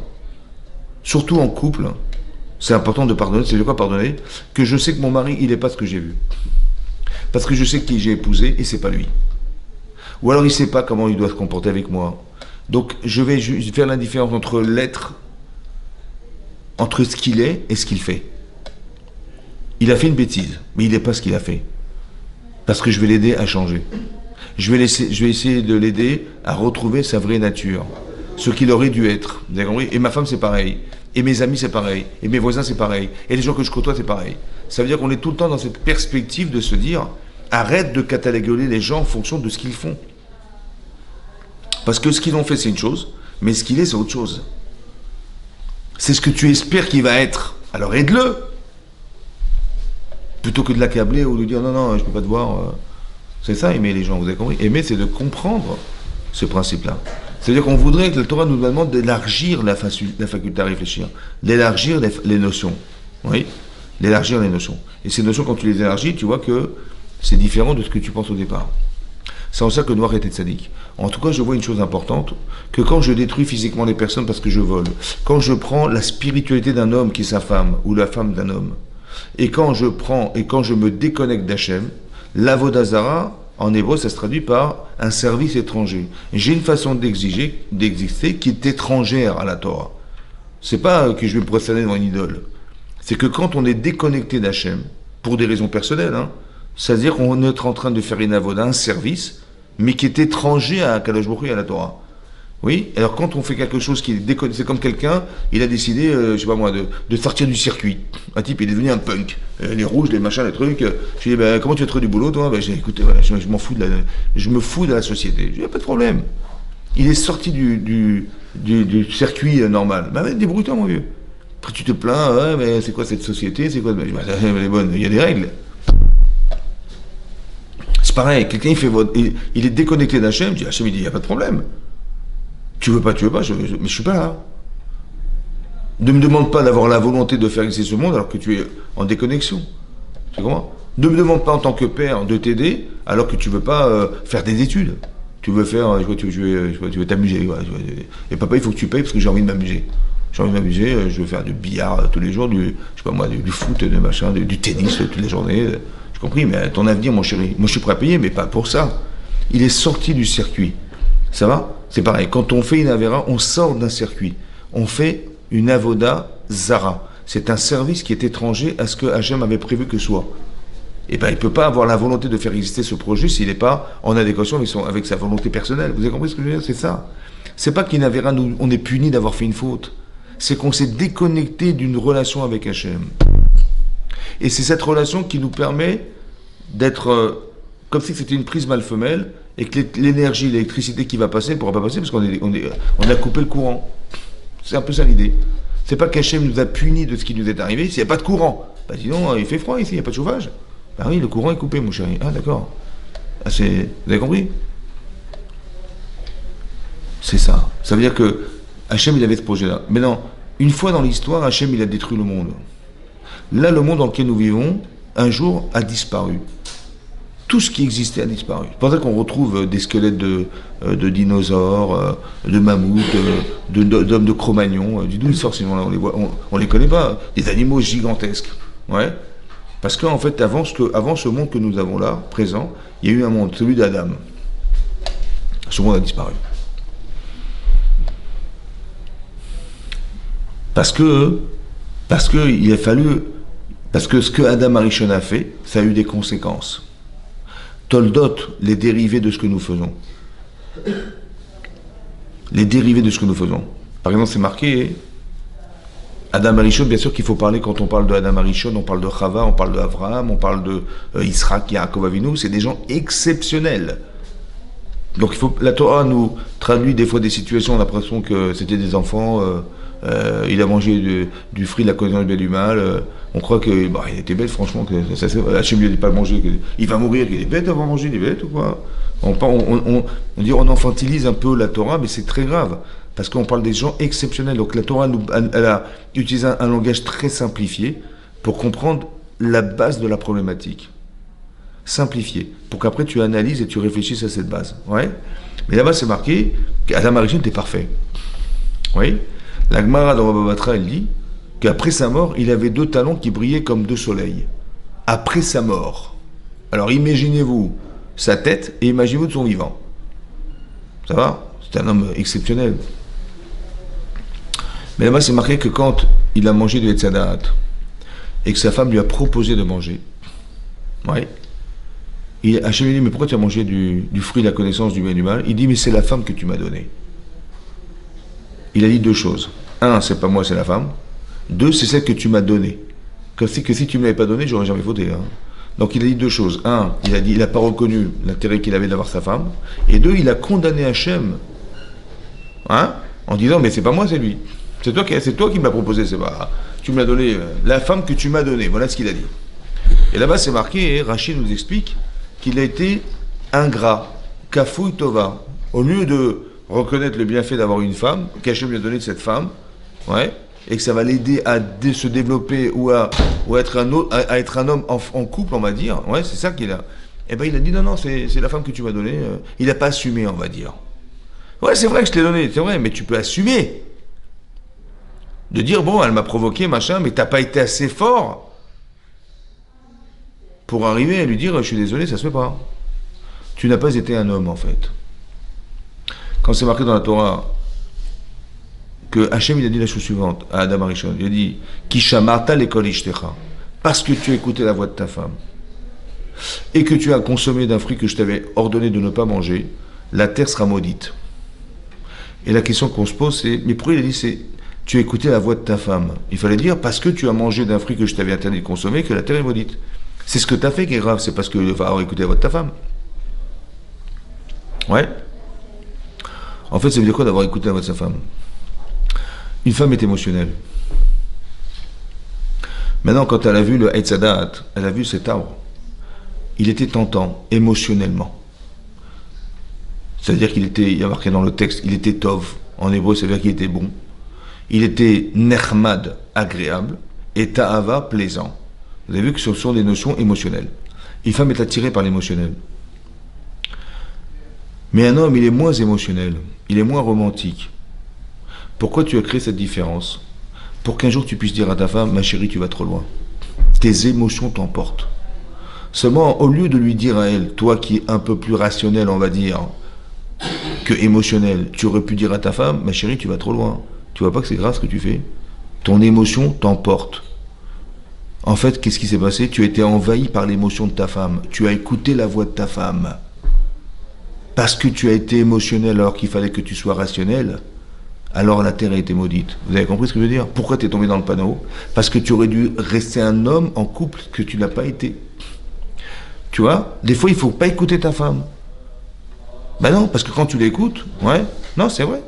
surtout en couple. C'est important de pardonner. C'est de quoi pardonner? Que je sais que mon mari, il n'est pas ce que j'ai vu. Parce que je sais qui j'ai épousé et c'est pas lui. Ou alors il ne sait pas comment il doit se comporter avec moi. Donc je vais faire la différence entre l'être, entre ce qu'il est et ce qu'il fait. Il a fait une bêtise, mais il n'est pas ce qu'il a fait. Parce que je vais l'aider à changer. Je vais essayer de l'aider à retrouver sa vraie nature. Ce qu'il aurait dû être. Vous avez compris? Et ma femme, c'est pareil. Et mes amis, c'est pareil. Et mes voisins, c'est pareil. Et les gens que je côtoie, c'est pareil. Ça veut dire qu'on est tout le temps dans cette perspective de se dire, arrête de cataloguer les gens en fonction de ce qu'ils font. Parce que ce qu'ils ont fait, c'est une chose, mais ce qu'il est, c'est autre chose. C'est ce que tu espères qu'il va être. Alors aide-le. Plutôt que de l'accabler ou de dire non, non, je ne peux pas te voir. C'est ça, aimer les gens, vous avez compris? Aimer, c'est de comprendre ce principe-là. C'est-à-dire qu'on voudrait que la Torah nous demande d'élargir la faculté à réfléchir, d'élargir les notions. Oui, d'élargir les notions. Et ces notions, quand tu les élargis, tu vois que c'est différent de ce que tu penses au départ. C'est en ça que Noir était tzaddik. En tout cas, je vois une chose importante, que quand je détruis physiquement les personnes parce que je vole, quand je prends la spiritualité d'un homme qui est sa femme, ou la femme d'un homme, et quand je me déconnecte d'Hachem, l'Avodazara, en hébreu, ça se traduit par un service étranger. J'ai une façon d'exister qui est étrangère à la Torah. C'est pas que je vais me prosterner devant une idole. C'est que quand on est déconnecté d'Hachem, pour des raisons personnelles, c'est-à-dire qu'on est en train de faire une avoda, un service, mais qui est étranger à Kadosh Baruch Hu et à la Torah. Oui, alors quand on fait quelque chose qui est déconnecté, c'est comme quelqu'un, il a décidé, je sais pas moi, de sortir du circuit. Un type, il est devenu un punk. Les rouges, les machins, les trucs. Je lui dis, comment tu as trouvé du boulot, toi? J'ai dit, écoutez, voilà, je me fous de la société. Je lui dis, pas de problème. Il est sorti du circuit normal. Débrouille-toi, mon vieux. Après, tu te plains, ouais, mais c'est quoi cette société? C'est quoi? Elle est bonne, il y a des règles. C'est pareil, quelqu'un il est déconnecté d'Hachem, je dis, Hachem, il dit, il n'y a pas de problème. Tu veux pas, mais je suis pas là. Ne me demande pas d'avoir la volonté de faire exister ce monde alors que tu es en déconnexion. Tu comprends? Ne me demande pas en tant que père de t'aider alors que tu veux pas faire des études. Tu veux faire, tu veux t'amuser. Et papa, il faut que tu payes parce que j'ai envie de m'amuser. J'ai envie de m'amuser, je veux faire du billard tous les jours, du foot, du tennis toutes les journées. J'ai compris, mais ton avenir, mon chéri, moi je suis prêt à payer, mais pas pour ça. Il est sorti du circuit. Ça va? C'est pareil. Quand on fait une avéra, on sort d'un circuit. On fait une avoda zara. C'est un service qui est étranger à ce que Hachem avait prévu que soit. Et il ne peut pas avoir la volonté de faire exister ce projet s'il n'est pas en adéquation avec sa volonté personnelle. Vous avez compris ce que je veux dire? C'est ça. C'est pas qu'une avéra, on est puni d'avoir fait une faute. C'est qu'on s'est déconnecté d'une relation avec Hachem. Et c'est cette relation qui nous permet d'être comme si c'était une prise mâle-femelle et que l'énergie, l'électricité qui va passer ne pourra pas passer parce qu'on a coupé le courant. C'est un peu ça l'idée. C'est pas qu'Hachem nous a punis de ce qui nous est arrivé s'il n'y a pas de courant. Sinon, il fait froid ici, il n'y a pas de chauffage. Oui, le courant est coupé, mon chéri. Ah, d'accord. Vous avez compris? C'est ça. Ça veut dire que Hachem, il avait ce projet-là. Mais non, une fois dans l'histoire, Hachem, il a détruit le monde. Là, le monde dans lequel nous vivons, un jour, a disparu. Tout ce qui existait a disparu. C'est pour ça qu'on retrouve des squelettes de dinosaures, de mammouths, d'hommes de Cro-Magnon. D'où ils sortent sinon là, on les connaît pas. Des animaux gigantesques. Ouais. Parce qu'en fait, avant ce monde que nous avons là, présent, il y a eu un monde, celui d'Adam. Ce monde a disparu. Parce que ce que Adam Arishon a fait, ça a eu des conséquences. Toldot, les dérivés de ce que nous faisons. Les dérivés de ce que nous faisons. Par exemple, c'est marqué, Adam Arishon, bien sûr qu'il faut parler, quand on parle de Adam Arishon, on parle de Chava, on parle de Avraham, on parle de Yitzhak, Yaakov Avinu, c'est des gens exceptionnels. Donc la Torah nous traduit des fois des situations, on a l'impression que c'était des enfants, il a mangé du fruit de la connaissance du bien et du mal, on croit que il était bête, franchement, que Hachem lui a dit pas manger, il va mourir, il est bête avant de manger, il est bête ou quoi? On enfantilise un peu la Torah, mais c'est très grave, parce qu'on parle des gens exceptionnels. Donc la Torah, elle a utilisé un langage très simplifié pour comprendre la base de la problématique. Simplifié, pour qu'après tu analyses et tu réfléchisses à cette base. Ouais. Mais là-bas, c'est marqué qu'Adam Arishon était parfait. Oui. La Gemara dans Baba Batra, elle dit qu'après sa mort, il avait 2 talons qui brillaient comme 2 soleils. Après sa mort. Alors imaginez-vous sa tête et imaginez-vous de son vivant. Ça va? C'est un homme exceptionnel. Mais là-bas, c'est marqué que quand il a mangé du Etzadat et que sa femme lui a proposé de manger, ouais, Hachem lui dit, mais pourquoi tu as mangé du fruit de la connaissance du bien et du mal? Il dit, mais c'est la femme que tu m'as donnée. Il a dit deux choses. Un, c'est pas moi, c'est la femme. Deux, c'est celle que tu m'as donnée. Que si tu ne me l'avais pas donnée, j'aurais jamais fauté. Hein. Donc il a dit deux choses. Un, il n'a pas reconnu l'intérêt qu'il avait d'avoir sa femme. Et deux, il a condamné Hachem. Hein, en disant, mais c'est pas moi, c'est lui. C'est toi qui m'as proposé, c'est pas. Tu me l'as donné, la femme que tu m'as donnée. Voilà ce qu'il a dit. Et là-bas, c'est marqué, et Rachid nous explique qu'il a été ingrat, kafouille tova. Au lieu de reconnaître le bienfait d'avoir une femme, qu'Hachem lui a donné de cette femme, ouais, et que ça va l'aider à se développer ou à être un homme en couple, on va dire, ouais, c'est ça qu'il a. Et ben il a dit non, c'est la femme que tu m'as donnée. Il n'a pas assumé, on va dire. Ouais, c'est vrai que je t'ai donné, c'est vrai, mais tu peux assumer. De dire, bon, elle m'a provoqué, machin, mais t'as pas été assez fort pour arriver à lui dire, je suis désolé, ça se fait pas. Tu n'as pas été un homme, en fait. Quand c'est marqué dans la Torah que Hachem, il a dit la chose suivante à Adam Arishon, il a dit, Kisha Marta l'école ishtecha, parce que tu as écouté la voix de ta femme, et que tu as consommé d'un fruit que je t'avais ordonné de ne pas manger, la terre sera maudite. Et la question qu'on se pose, c'est, mais pourquoi il a dit, tu as écouté la voix de ta femme? Il fallait dire, parce que tu as mangé d'un fruit que je t'avais interdit de consommer, que la terre est maudite. C'est ce que tu as fait qui est grave, c'est parce que tu vas avoir écouté la voix de ta femme. Ouais. En fait, ça veut dire quoi d'avoir écouté la voix de sa femme? Une femme est émotionnelle. Maintenant, quand elle a vu le Haïtzadat, elle a vu cet arbre, il était tentant, émotionnellement. C'est-à-dire il y a marqué dans le texte, il était tov, en hébreu, ça veut dire qu'il était bon. Il était nechmad, agréable, et ta'ava, plaisant. Vous avez vu que ce sont des notions émotionnelles. Une femme est attirée par l'émotionnel. Mais un homme, il est moins émotionnel, il est moins romantique. Pourquoi tu as créé cette différence? Pour qu'un jour tu puisses dire à ta femme, ma chérie, tu vas trop loin. Tes émotions t'emportent. Seulement, au lieu de lui dire à elle, toi qui es un peu plus rationnel, on va dire, que émotionnel, tu aurais pu dire à ta femme, ma chérie, tu vas trop loin. Tu vois pas que c'est grave ce que tu fais? Ton émotion t'emporte. En fait, qu'est-ce qui s'est passé? Tu as été envahi par l'émotion de ta femme. Tu as écouté la voix de ta femme. Parce que tu as été émotionnel alors qu'il fallait que tu sois rationnel, alors la terre a été maudite. Vous avez compris ce que je veux dire? Pourquoi tu es tombé dans le panneau? Parce que tu aurais dû rester un homme en couple que tu n'as pas été. Tu vois? Des fois, il ne faut pas écouter ta femme. Ben non, parce que quand tu l'écoutes, ouais, non, c'est vrai.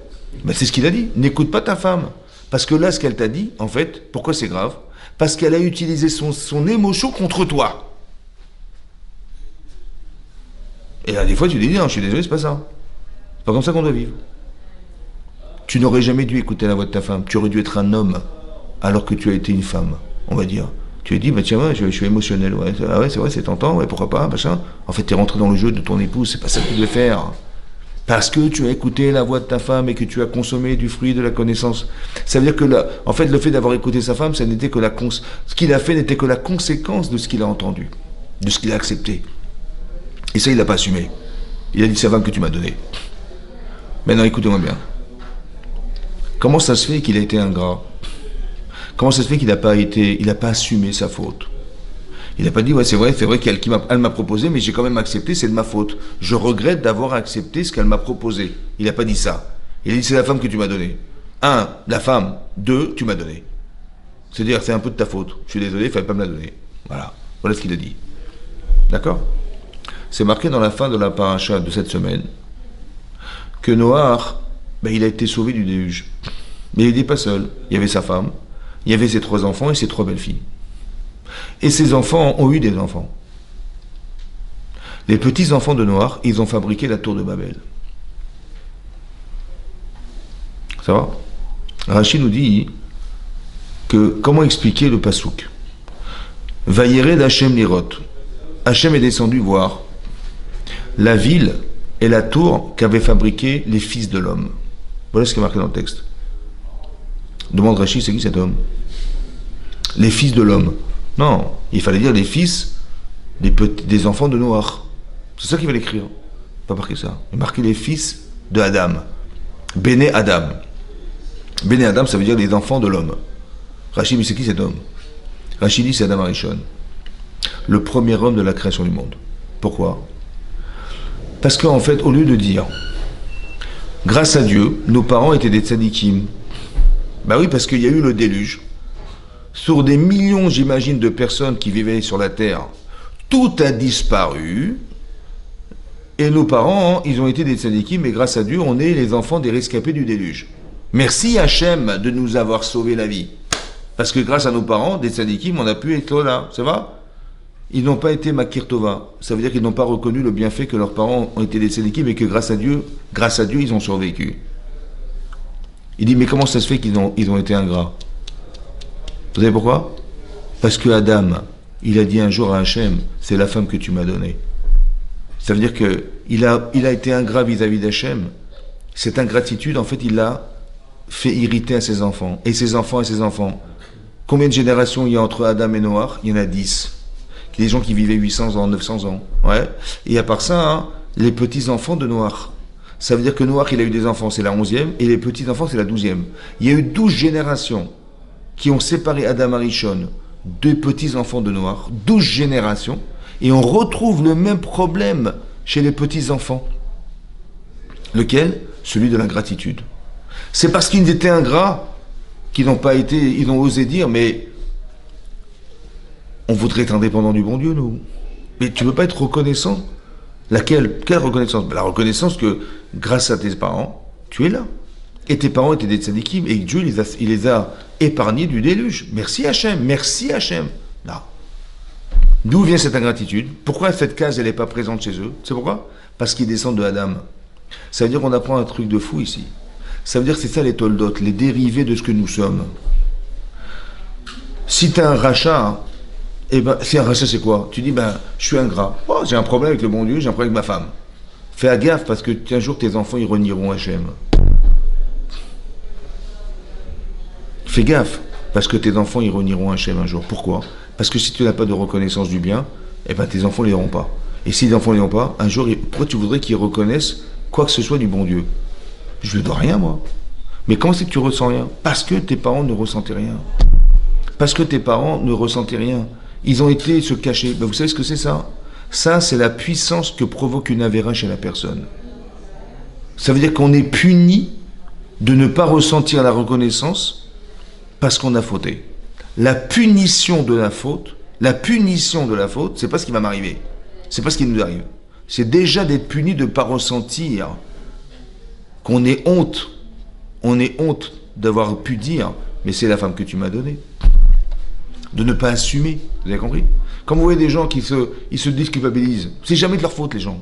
Ben c'est ce qu'il a dit. N'écoute pas ta femme. Parce que là, ce qu'elle t'a dit, en fait, pourquoi c'est grave? Parce qu'elle a utilisé son émotion contre toi. Et là, des fois, tu dis, non, je suis désolé, c'est pas ça. C'est pas comme ça qu'on doit vivre. Tu n'aurais jamais dû écouter la voix de ta femme. Tu aurais dû être un homme, alors que tu as été une femme, on va dire. Tu as dit, bah tiens, ouais, je suis émotionnel. Ouais, ah ouais, c'est vrai, c'est tentant, ouais, pourquoi pas, machin. En fait, tu es rentré dans le jeu de ton épouse, c'est pas ça que tu devais faire. Parce que tu as écouté la voix de ta femme et que tu as consommé du fruit de la connaissance. Ça veut dire que, en fait, le fait d'avoir écouté sa femme, ça n'était que ce qu'il a fait n'était que la conséquence de ce qu'il a entendu, de ce qu'il a accepté. Et ça, il l'a pas assumé. Il a dit, c'est la femme que tu m'as donnée. Maintenant, écoutez-moi bien. Comment ça se fait qu'il a été ingrat? Comment ça se fait qu'il n'a pas assumé sa faute? Il n'a pas dit, ouais, c'est vrai qu'elle m'a proposé, mais j'ai quand même accepté, c'est de ma faute. Je regrette d'avoir accepté ce qu'elle m'a proposé. Il n'a pas dit ça. Il a dit, c'est la femme que tu m'as donnée. 1, la femme. 2, tu m'as donné. C'est-à-dire, c'est un peu de ta faute. Je suis désolé, il ne fallait pas me la donner. Voilà. Voilà ce qu'il a dit. D'accord? C'est marqué dans la fin de la paracha de cette semaine que Noach, il a été sauvé du déluge. Mais il n'était pas seul. Il y avait sa femme, il y avait ses 3 enfants et ses 3 belles-filles. Et ces enfants ont eu des enfants. Les petits-enfants de Noach, ils ont fabriqué la tour de Babel. Ça va? Rachid nous dit que, comment expliquer le pasouk? Vayered Hachem Lirot. Hachem est descendu voir la ville et la tour qu'avaient fabriqué les fils de l'homme. Voilà ce qui est marqué dans le texte. Demande Rachid, c'est qui cet homme? Les fils de l'homme. Non, il fallait dire les fils des enfants de Noach. C'est ça qu'il fallait écrire. Pas marquer ça. Il marquait les fils de Adam. Béné Adam. Béné Adam, ça veut dire les enfants de l'homme. Rachid, mais c'est qui cet homme? Rachid dit, c'est Adam Arishon. Le premier homme de la création du monde. Pourquoi? Parce qu'en fait, au lieu de dire, grâce à Dieu, nos parents étaient des tzadikim. Ben oui, parce qu'il y a eu le déluge. Sur des millions, j'imagine, de personnes qui vivaient sur la terre, tout a disparu. Et nos parents, ils ont été des tzadikim, mais grâce à Dieu, on est les enfants des rescapés du déluge. Merci Hachem de nous avoir sauvé la vie. Parce que grâce à nos parents, des tzadikim, on a pu être là. Ça va? Ils n'ont pas été Makir Tova. Ça veut dire qu'ils n'ont pas reconnu le bienfait que leurs parents ont été des tzadikim et que grâce à Dieu, ils ont survécu. Il dit, mais comment ça se fait qu'ils ont été ingrats? Vous savez pourquoi? Parce que Adam, il a dit un jour à Hachem, c'est la femme que tu m'as donnée. Ça veut dire qu'il a été ingrat vis-à-vis d'Hachem. Cette ingratitude, en fait, il l'a fait irriter à ses enfants. Et ses enfants et ses enfants. Combien de générations il y a entre Adam et Noach? Il y en a 10. Les gens qui vivaient 800 ans, 900 ans. Ouais. Et à part ça, hein, les petits-enfants de Noach. Ça veut dire que Noach, il a eu des enfants, c'est la 11e, et les petits-enfants, c'est la 12e. Il y a eu 12 générations qui ont séparé Adam Arishon des petits-enfants de Noach. 12 générations. Et on retrouve le même problème chez les petits-enfants. Lequel? Celui de l'ingratitude. C'est parce qu'ils étaient ingrats qu'ils n'ont pas été, ils ont osé dire, mais on voudrait être indépendant du bon Dieu, nous. Mais tu ne veux pas être reconnaissant? Laquelle? Quelle reconnaissance? La reconnaissance que, grâce à tes parents, tu es là. Et tes parents étaient des tzadikim, et Dieu il les a épargnés du déluge. Merci Hachem, merci Hachem. Là. D'où vient cette ingratitude? Pourquoi cette case, elle n'est pas présente chez eux? C'est pourquoi? Parce qu'ils descendent de Adam. Ça veut dire qu'on apprend un truc de fou ici. Ça veut dire que c'est ça les toldotes, les dérivés de ce que nous sommes. Si tu as un rachat, eh ben, si un rachat c'est quoi? Tu dis, ben, je suis ingrat. Oh, j'ai un problème avec le bon Dieu, j'ai un problème avec ma femme. Fais gaffe parce que un jour tes enfants ils renieront Hachem. Fais gaffe parce que tes enfants ils renieront Hachem un jour. Pourquoi? Parce que si tu n'as pas de reconnaissance du bien, eh ben, tes enfants ne l'auront pas. Et si les enfants ne l'auront pas, un jour, pourquoi tu voudrais qu'ils reconnaissent quoi que ce soit du bon Dieu? Je ne dois rien, moi. Mais comment c'est que tu ressens rien? Parce que tes parents ne ressentaient rien. Parce que tes parents ne ressentaient rien. Ils ont été se cacher. Ben, vous savez ce que c'est ça? Ça, c'est la puissance que provoque une avéra chez la personne. Ça veut dire qu'on est puni de ne pas ressentir la reconnaissance parce qu'on a fauté. La punition de la faute, c'est pas ce qui va m'arriver. C'est pas ce qui nous arrive. C'est déjà d'être puni de ne pas ressentir qu'on ait honte. On est honte d'avoir pu dire, mais c'est la femme que tu m'as donnée. De ne pas assumer. Vous avez compris? Quand vous voyez des gens qui se disculpabilisent, c'est jamais de leur faute, les gens.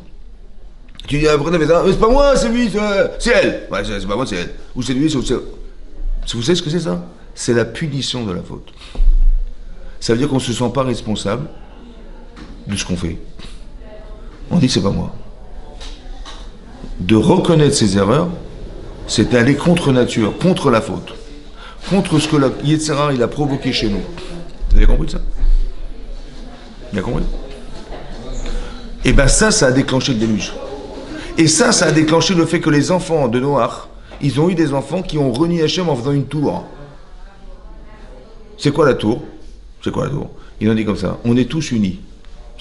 Tu dis, c'est pas moi, c'est lui, c'est elle. Ouais, c'est pas moi, c'est elle. Ou c'est lui, c'est... Vous savez ce que c'est ça? C'est la punition de la faute. Ça veut dire qu'on ne se sent pas responsable de ce qu'on fait. On dit, c'est pas moi. De reconnaître ses erreurs, c'est aller contre nature, contre la faute, contre ce que la Yetzirah il a provoqué chez nous. Vous avez compris ça? Bien compris? Et bien ça a déclenché le déluge. Et ça a déclenché le fait que les enfants de Noach, ils ont eu des enfants qui ont renié Hachem en faisant une tour. C'est quoi la tour? Ils ont dit comme ça, on est tous unis.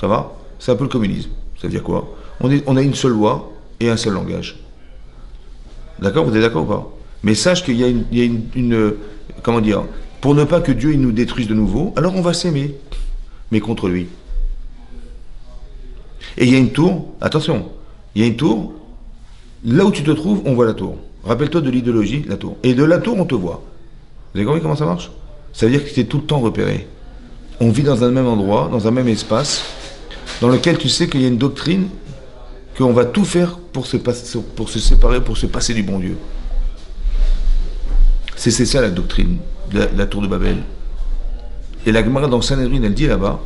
Ça va? C'est un peu le communisme. Ça veut dire quoi? On a une seule loi et un seul langage. D'accord? Vous êtes d'accord ou pas? Mais sache qu'il y a une comment dire, pour ne pas que Dieu il nous détruise de nouveau, alors on va s'aimer, mais contre lui. Et il y a une tour, attention, il y a une tour, là où tu te trouves, on voit la tour. Rappelle-toi de l'idéologie, la tour. Et de la tour, on te voit. Vous avez compris comment ça marche? Ça veut dire que tu es tout le temps repéré. On vit dans un même endroit, dans un même espace, dans lequel tu sais qu'il y a une doctrine qu'on va tout faire pour se séparer, pour se passer du bon Dieu. C'est ça la doctrine de la tour de Babel. Et la Gemara dans Sanhedrin, elle dit là-bas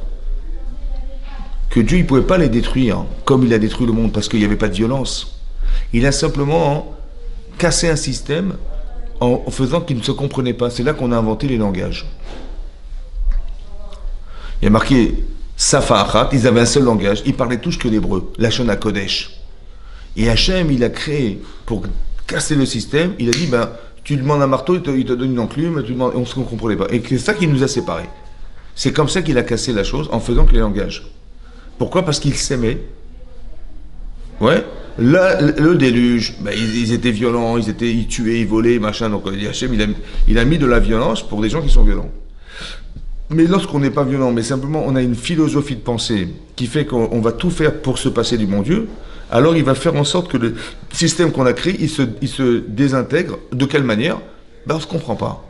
que Dieu ne pouvait pas les détruire comme il a détruit le monde parce qu'il n'y avait pas de violence. Il a simplement cassé un système en faisant qu'ils ne se comprenaient pas. C'est là qu'on a inventé les langages. Il y a marqué Safa Achat, ils avaient un seul langage, ils parlaient tous que l'hébreu, Lachon HaKodesh. Et Hachem, il a créé, pour casser le système, il a dit, ben, tu demandes un marteau, il te donne une enclume, on ne se comprenait pas. Et c'est ça qui nous a séparés. C'est comme ça qu'il a cassé la chose, en faisant que les langages. Pourquoi? Parce qu'ils s'aimaient, Ouais. Là, le déluge, ben, ils étaient violents, ils tuaient, ils volaient, machin. Donc Hachem, il a mis de la violence pour des gens qui sont violents. Mais lorsqu'on n'est pas violent, mais simplement on a une philosophie de pensée qui fait qu'on va tout faire pour se passer du bon Dieu, alors il va faire en sorte que le système qu'on a créé, il se désintègre. De quelle manière? Ben on ne se comprend pas.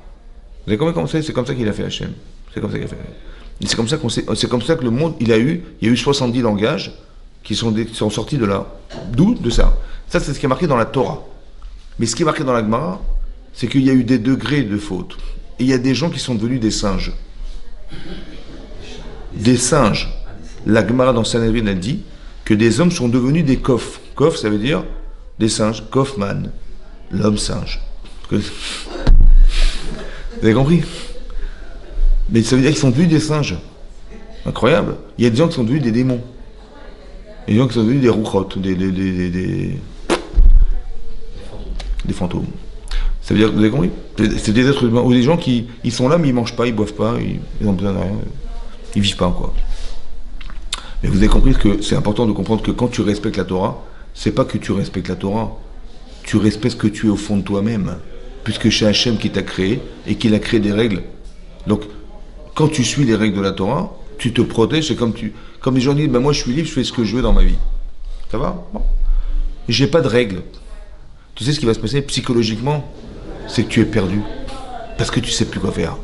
Vous avez compris? C'est comme ça qu'il a fait Hachem. C'est comme ça qu'il a fait. C'est comme ça c'est comme ça que le monde, il y a eu 70 langages qui sont sortis de là. D'où? De ça. Ça, c'est ce qui est marqué dans la Torah. Mais ce qui est marqué dans la Gemara, c'est qu'il y a eu des degrés de faute. Et il y a des gens qui sont devenus des singes. Des singes. La Gemara dans Sanhedrin a dit que des hommes sont devenus des kof. Kof, ça veut dire des singes. Kofman, l'homme singe. Vous avez compris? Mais ça veut dire qu'ils sont devenus des singes. Incroyable. Il y a des gens qui sont devenus des démons. Il y a des gens qui sont devenus des rouchot, des fantômes. Ça veut dire, vous avez compris? C'est des êtres humains, ou des gens qui ils sont là mais ils mangent pas, ils boivent pas, ils ont besoin de rien, ils vivent pas quoi. Mais vous avez compris que c'est important de comprendre que quand tu respectes la Torah, c'est pas que tu respectes la Torah, tu respectes ce que tu es au fond de toi-même, puisque c'est Hachem qui t'a créé et qu'il a créé des règles. Donc, quand tu suis les règles de la Torah, tu te protèges, c'est comme les gens disent, ben moi je suis libre, je fais ce que je veux dans ma vie. Ça va? Bon. J'ai pas de règles. Tu sais ce qui va se passer psychologiquement? C'est que tu es perdu. Parce que tu sais plus quoi faire.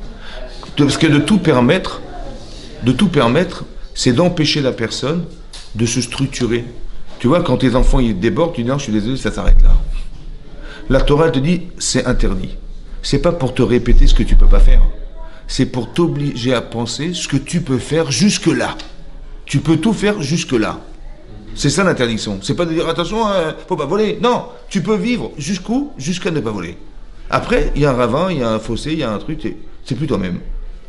Parce que de tout permettre, c'est d'empêcher la personne de se structurer. Tu vois, quand tes enfants ils débordent, tu dis non, je suis désolé, ça s'arrête là. La Torah elle te dit, c'est interdit. C'est pas pour te répéter ce que tu peux pas faire. C'est pour t'obliger à penser ce que tu peux faire jusque-là. Tu peux tout faire jusque-là. C'est ça l'interdiction. C'est pas de dire attention, faut pas voler. Non, tu peux vivre jusqu'où? Jusqu'à ne pas voler. Après, il y a un ravin, il y a un fossé, il y a un truc, c'est plus toi-même.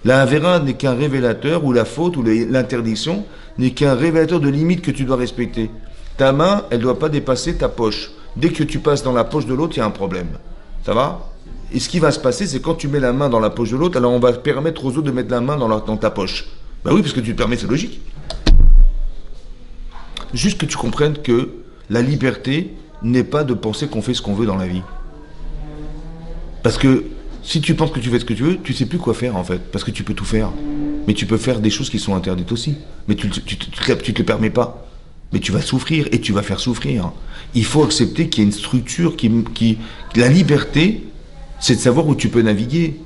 La Havera n'est qu'un révélateur, ou la faute, ou l'interdiction, n'est qu'un révélateur de limites que tu dois respecter. Ta main, elle ne doit pas dépasser ta poche. Dès que tu passes dans la poche de l'autre, il y a un problème. Ça va? Et ce qui va se passer, c'est quand tu mets la main dans la poche de l'autre, alors on va permettre aux autres de mettre la main dans ta poche. Ben oui, parce que tu te permets, c'est logique. Juste que tu comprennes que la liberté n'est pas de penser qu'on fait ce qu'on veut dans la vie. Parce que si tu penses que tu fais ce que tu veux, tu sais plus quoi faire en fait, parce que tu peux tout faire. Mais tu peux faire des choses qui sont interdites aussi. Mais tu te les permets pas. Mais tu vas souffrir et tu vas faire souffrir. Il faut accepter qu'il y a une structure la liberté, c'est de savoir où tu peux naviguer.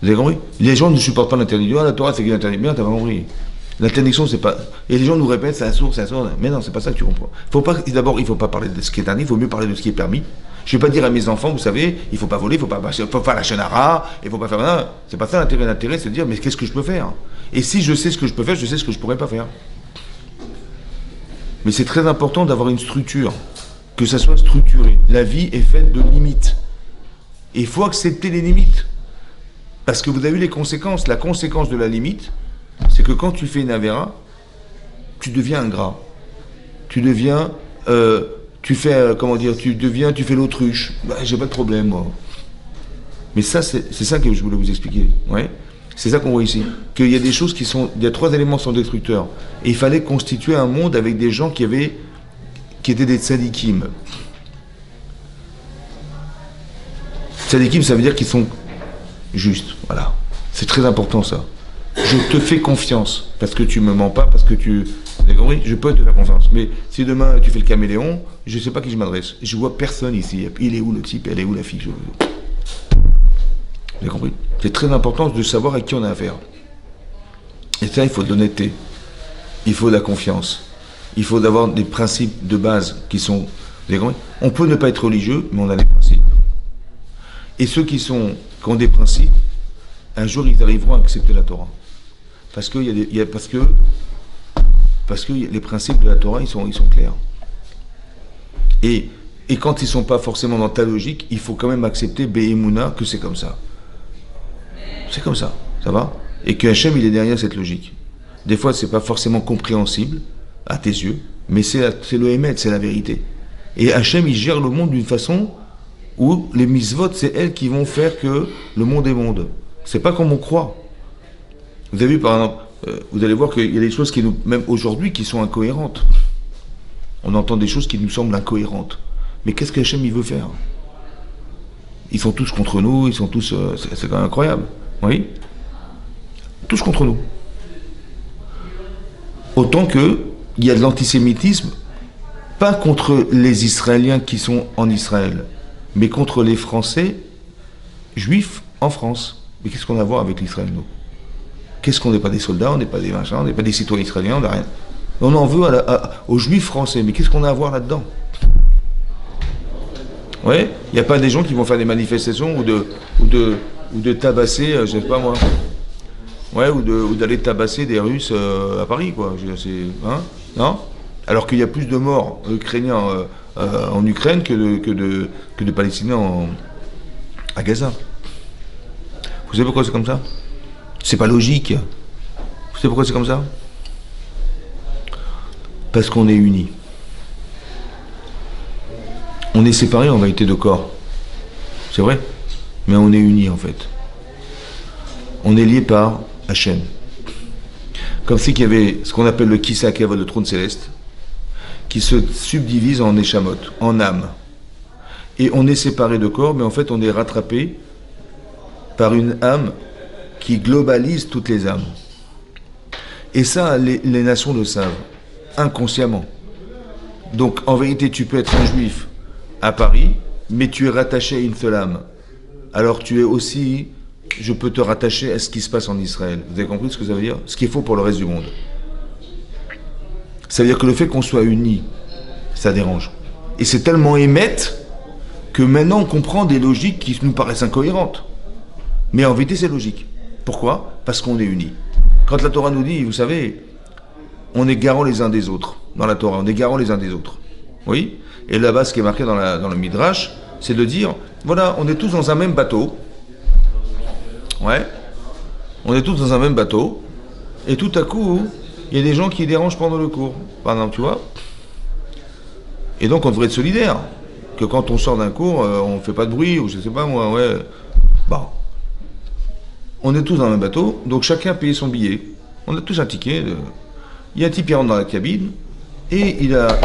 Vous avez compris? Les gens ne supportent pas l'interdit. Ah, la Torah c'est qu'il interdit. Bien, t'as pas compris. L'interdiction, c'est pas. Et les gens nous répètent, c'est un sourd, c'est un sourd. Mais non, c'est pas ça que tu comprends. D'abord, il faut pas parler de ce qui est interdit, il vaut mieux parler de ce qui est permis. Je vais pas dire à mes enfants, vous savez, il faut pas voler, il faut faire la chenara, il faut pas faire. Non, c'est pas ça l'intérêt. L'intérêt, c'est de dire, mais qu'est-ce que je peux faire? Et si je sais ce que je peux faire, je sais ce que je pourrais pas faire. Mais c'est très important d'avoir une structure, que ça soit structuré. La vie est faite de limites. Et il faut accepter les limites. Parce que vous avez vu les conséquences. La conséquence de la limite, c'est que quand tu fais une avéra, tu deviens ingrat. Tu deviens, tu fais l'autruche. Bah, j'ai pas de problème, moi. Mais ça, c'est ça que je voulais vous expliquer. Ouais. C'est ça qu'on voit ici. Qu'il y a des choses il y a 3 éléments qui sont destructeurs. Et il fallait constituer un monde avec des gens qui étaient des tzadikim. Tzadikim, ça veut dire qu'ils sont justes. Voilà. C'est très important, ça. Je te fais confiance, parce que tu me mens pas, parce que tu... Vous avez compris? Je peux te faire confiance. Mais si demain tu fais le caméléon, je sais pas à qui je m'adresse. Je vois personne ici. Il est où le type? Elle est où la fille? Vous avez compris? C'est très important de savoir à qui on a affaire. Et ça, il faut de l'honnêteté. Il faut de la confiance. Il faut d'avoir des principes de base qui sont... Vous avez compris? On peut ne pas être religieux, mais on a des principes. Et ceux qui ont des principes, un jour ils arriveront à accepter la Torah. Parce que les principes de la Torah, ils sont clairs. Et quand ils ne sont pas forcément dans ta logique, il faut quand même accepter Be'emouna que c'est comme ça. C'est comme ça, ça va? Et que Hachem, il est derrière cette logique. Des fois, c'est pas forcément compréhensible à tes yeux, mais c'est le Hémet, c'est la vérité. Et Hachem, il gère le monde d'une façon où les mitzvot, c'est elles qui vont faire que le monde est monde. C'est pas comme on croit. Vous avez vu, par exemple, vous allez voir qu'il y a des choses qui nous, même aujourd'hui, qui sont incohérentes. On entend des choses qui nous semblent incohérentes. Mais qu'est-ce qu'Hachem il veut faire? Ils sont tous contre nous, ils sont tous... c'est quand même incroyable. Oui? Tous contre nous. Autant qu'il y a de l'antisémitisme, pas contre les Israéliens qui sont en Israël, mais contre les Français juifs en France. Mais qu'est-ce qu'on a à voir avec l'Israël, nous? Qu'est-ce qu'on n'est pas des soldats, on n'est pas des machins, on n'est pas des citoyens israéliens, on n'a rien. On en veut aux juifs français, mais qu'est-ce qu'on a à voir là-dedans? Ouais, il n'y a pas des gens qui vont faire des manifestations ou de tabasser, je sais pas moi. Ouais, ou d'aller tabasser des Russes à Paris, quoi. Hein? Non? Alors qu'il y a plus de morts ukrainiens en Ukraine que de Palestiniens à Gaza. Vous savez pourquoi c'est comme ça? C'est pas logique. Vous savez pourquoi c'est comme ça? Parce qu'on est unis. On est séparés en vérité de corps. C'est vrai? Mais on est unis en fait. On est liés par Hachem. Comme si qu'il y avait ce qu'on appelle le Kisakeva, le trône céleste, qui se subdivise en Neshamot, en âme. Et on est séparé de corps, mais en fait on est rattrapé par une âme qui globalise toutes les âmes. Et ça, les nations le savent, inconsciemment. Donc en vérité, tu peux être un juif à Paris, mais tu es rattaché à une seule âme. Alors tu es aussi, je peux te rattacher à ce qui se passe en Israël. Vous avez compris ce que ça veut dire? Ce qu'il faut pour le reste du monde. Ça veut dire que le fait qu'on soit unis, ça dérange. Et c'est tellement émette que maintenant on comprend des logiques qui nous paraissent incohérentes. Mais en vérité, c'est logique. Pourquoi? Parce qu'on est unis. Quand la Torah nous dit, vous savez, on est garants les uns des autres. Dans la Torah, on est garants les uns des autres. Oui? Et là-bas, ce qui est marqué dans le Midrash, c'est de dire, voilà, on est tous dans un même bateau. Ouais. On est tous dans un même bateau. Et tout à coup, il y a des gens qui dérangent pendant le cours. Par exemple, tu vois. Et donc, on devrait être solidaire. Que quand on sort d'un cours, on ne fait pas de bruit, ou je sais pas moi, ouais. Bon. On est tous dans le même bateau, donc chacun a payé son billet. On a tous un ticket. Il y a un type qui rentre dans la cabine, et il a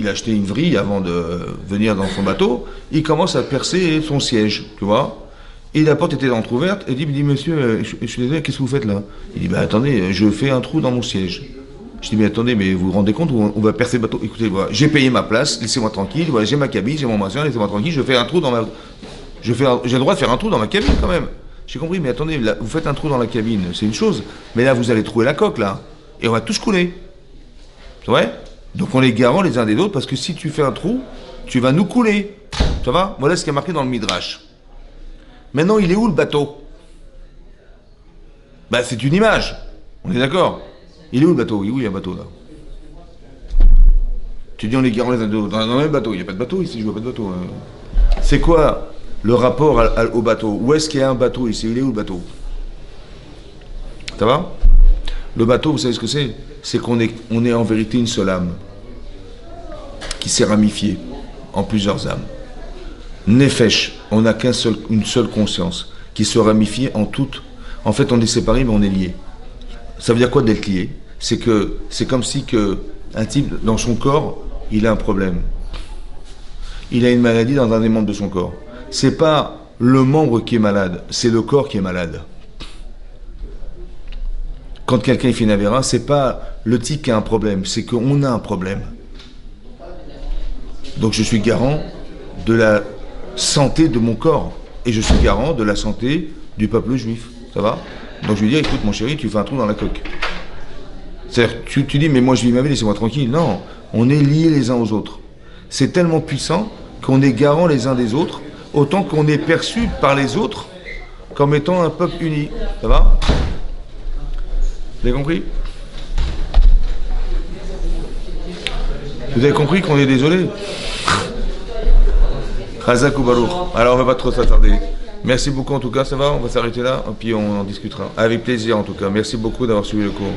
acheté une vrille avant de venir dans son bateau. Il commence à percer son siège, tu vois. Et la porte était entrouverte, et il dit, monsieur, je suis désolé, qu'est-ce que vous faites là? Il dit, attendez, je fais un trou dans mon siège. Je dis, mais attendez, mais vous vous rendez compte, on va percer le bateau? Écoutez, voilà, j'ai payé ma place, laissez-moi tranquille, voilà, j'ai ma cabine, j'ai mon machin, laissez-moi tranquille, je fais un trou dans ma... J'ai le droit de faire un trou dans ma cabine quand même. J'ai compris, mais attendez, là, vous faites un trou dans la cabine, c'est une chose, mais là, vous allez trouver la coque, là, et on va tous couler. C'est vrai? Donc on est garants les uns des autres, parce que si tu fais un trou, tu vas nous couler. Ça va? Voilà ce qui est marqué dans le Midrash. Maintenant, il est où le bateau? C'est une image. On est d'accord? Il est où le bateau? Il est où il y a un bateau, là? Tu dis on est garants les uns des autres. Dans le même bateau, il n'y a pas de bateau ici, je vois pas de bateau. C'est quoi le rapport au bateau? Où est-ce qu'il y a un bateau ici? Il est où le bateau? Ça va? Le bateau, vous savez ce que c'est? C'est qu'on est en vérité une seule âme qui s'est ramifiée en plusieurs âmes. Nefesh, on n'a qu'une seule conscience qui se ramifie en toutes. En fait, on est séparés, mais on est liés. Ça veut dire quoi d'être lié? C'est comme si un type, dans son corps, il a un problème. Il a une maladie dans un des membres de son corps. C'est pas le membre qui est malade, c'est le corps qui est malade. Quand quelqu'un fait une avéra, c'est pas le type qui a un problème, c'est qu'on a un problème. Donc je suis garant de la santé de mon corps et je suis garant de la santé du peuple juif. Ça va? Donc je lui dis, écoute mon chéri, tu fais un trou dans la coque. C'est-à-dire, tu dis, mais moi je vis ma vie, laissez-moi tranquille. Non, on est liés les uns aux autres. C'est tellement puissant qu'on est garant les uns des autres, autant qu'on est perçu par les autres comme étant un peuple uni. Ça va? Vous avez compris? Vous avez compris qu'on est désolé? Chazak ou Baruch. Alors on va pas trop s'attarder. Merci beaucoup en tout cas, ça va? On va s'arrêter là, et puis on en discutera. Avec plaisir en tout cas. Merci beaucoup d'avoir suivi le cours.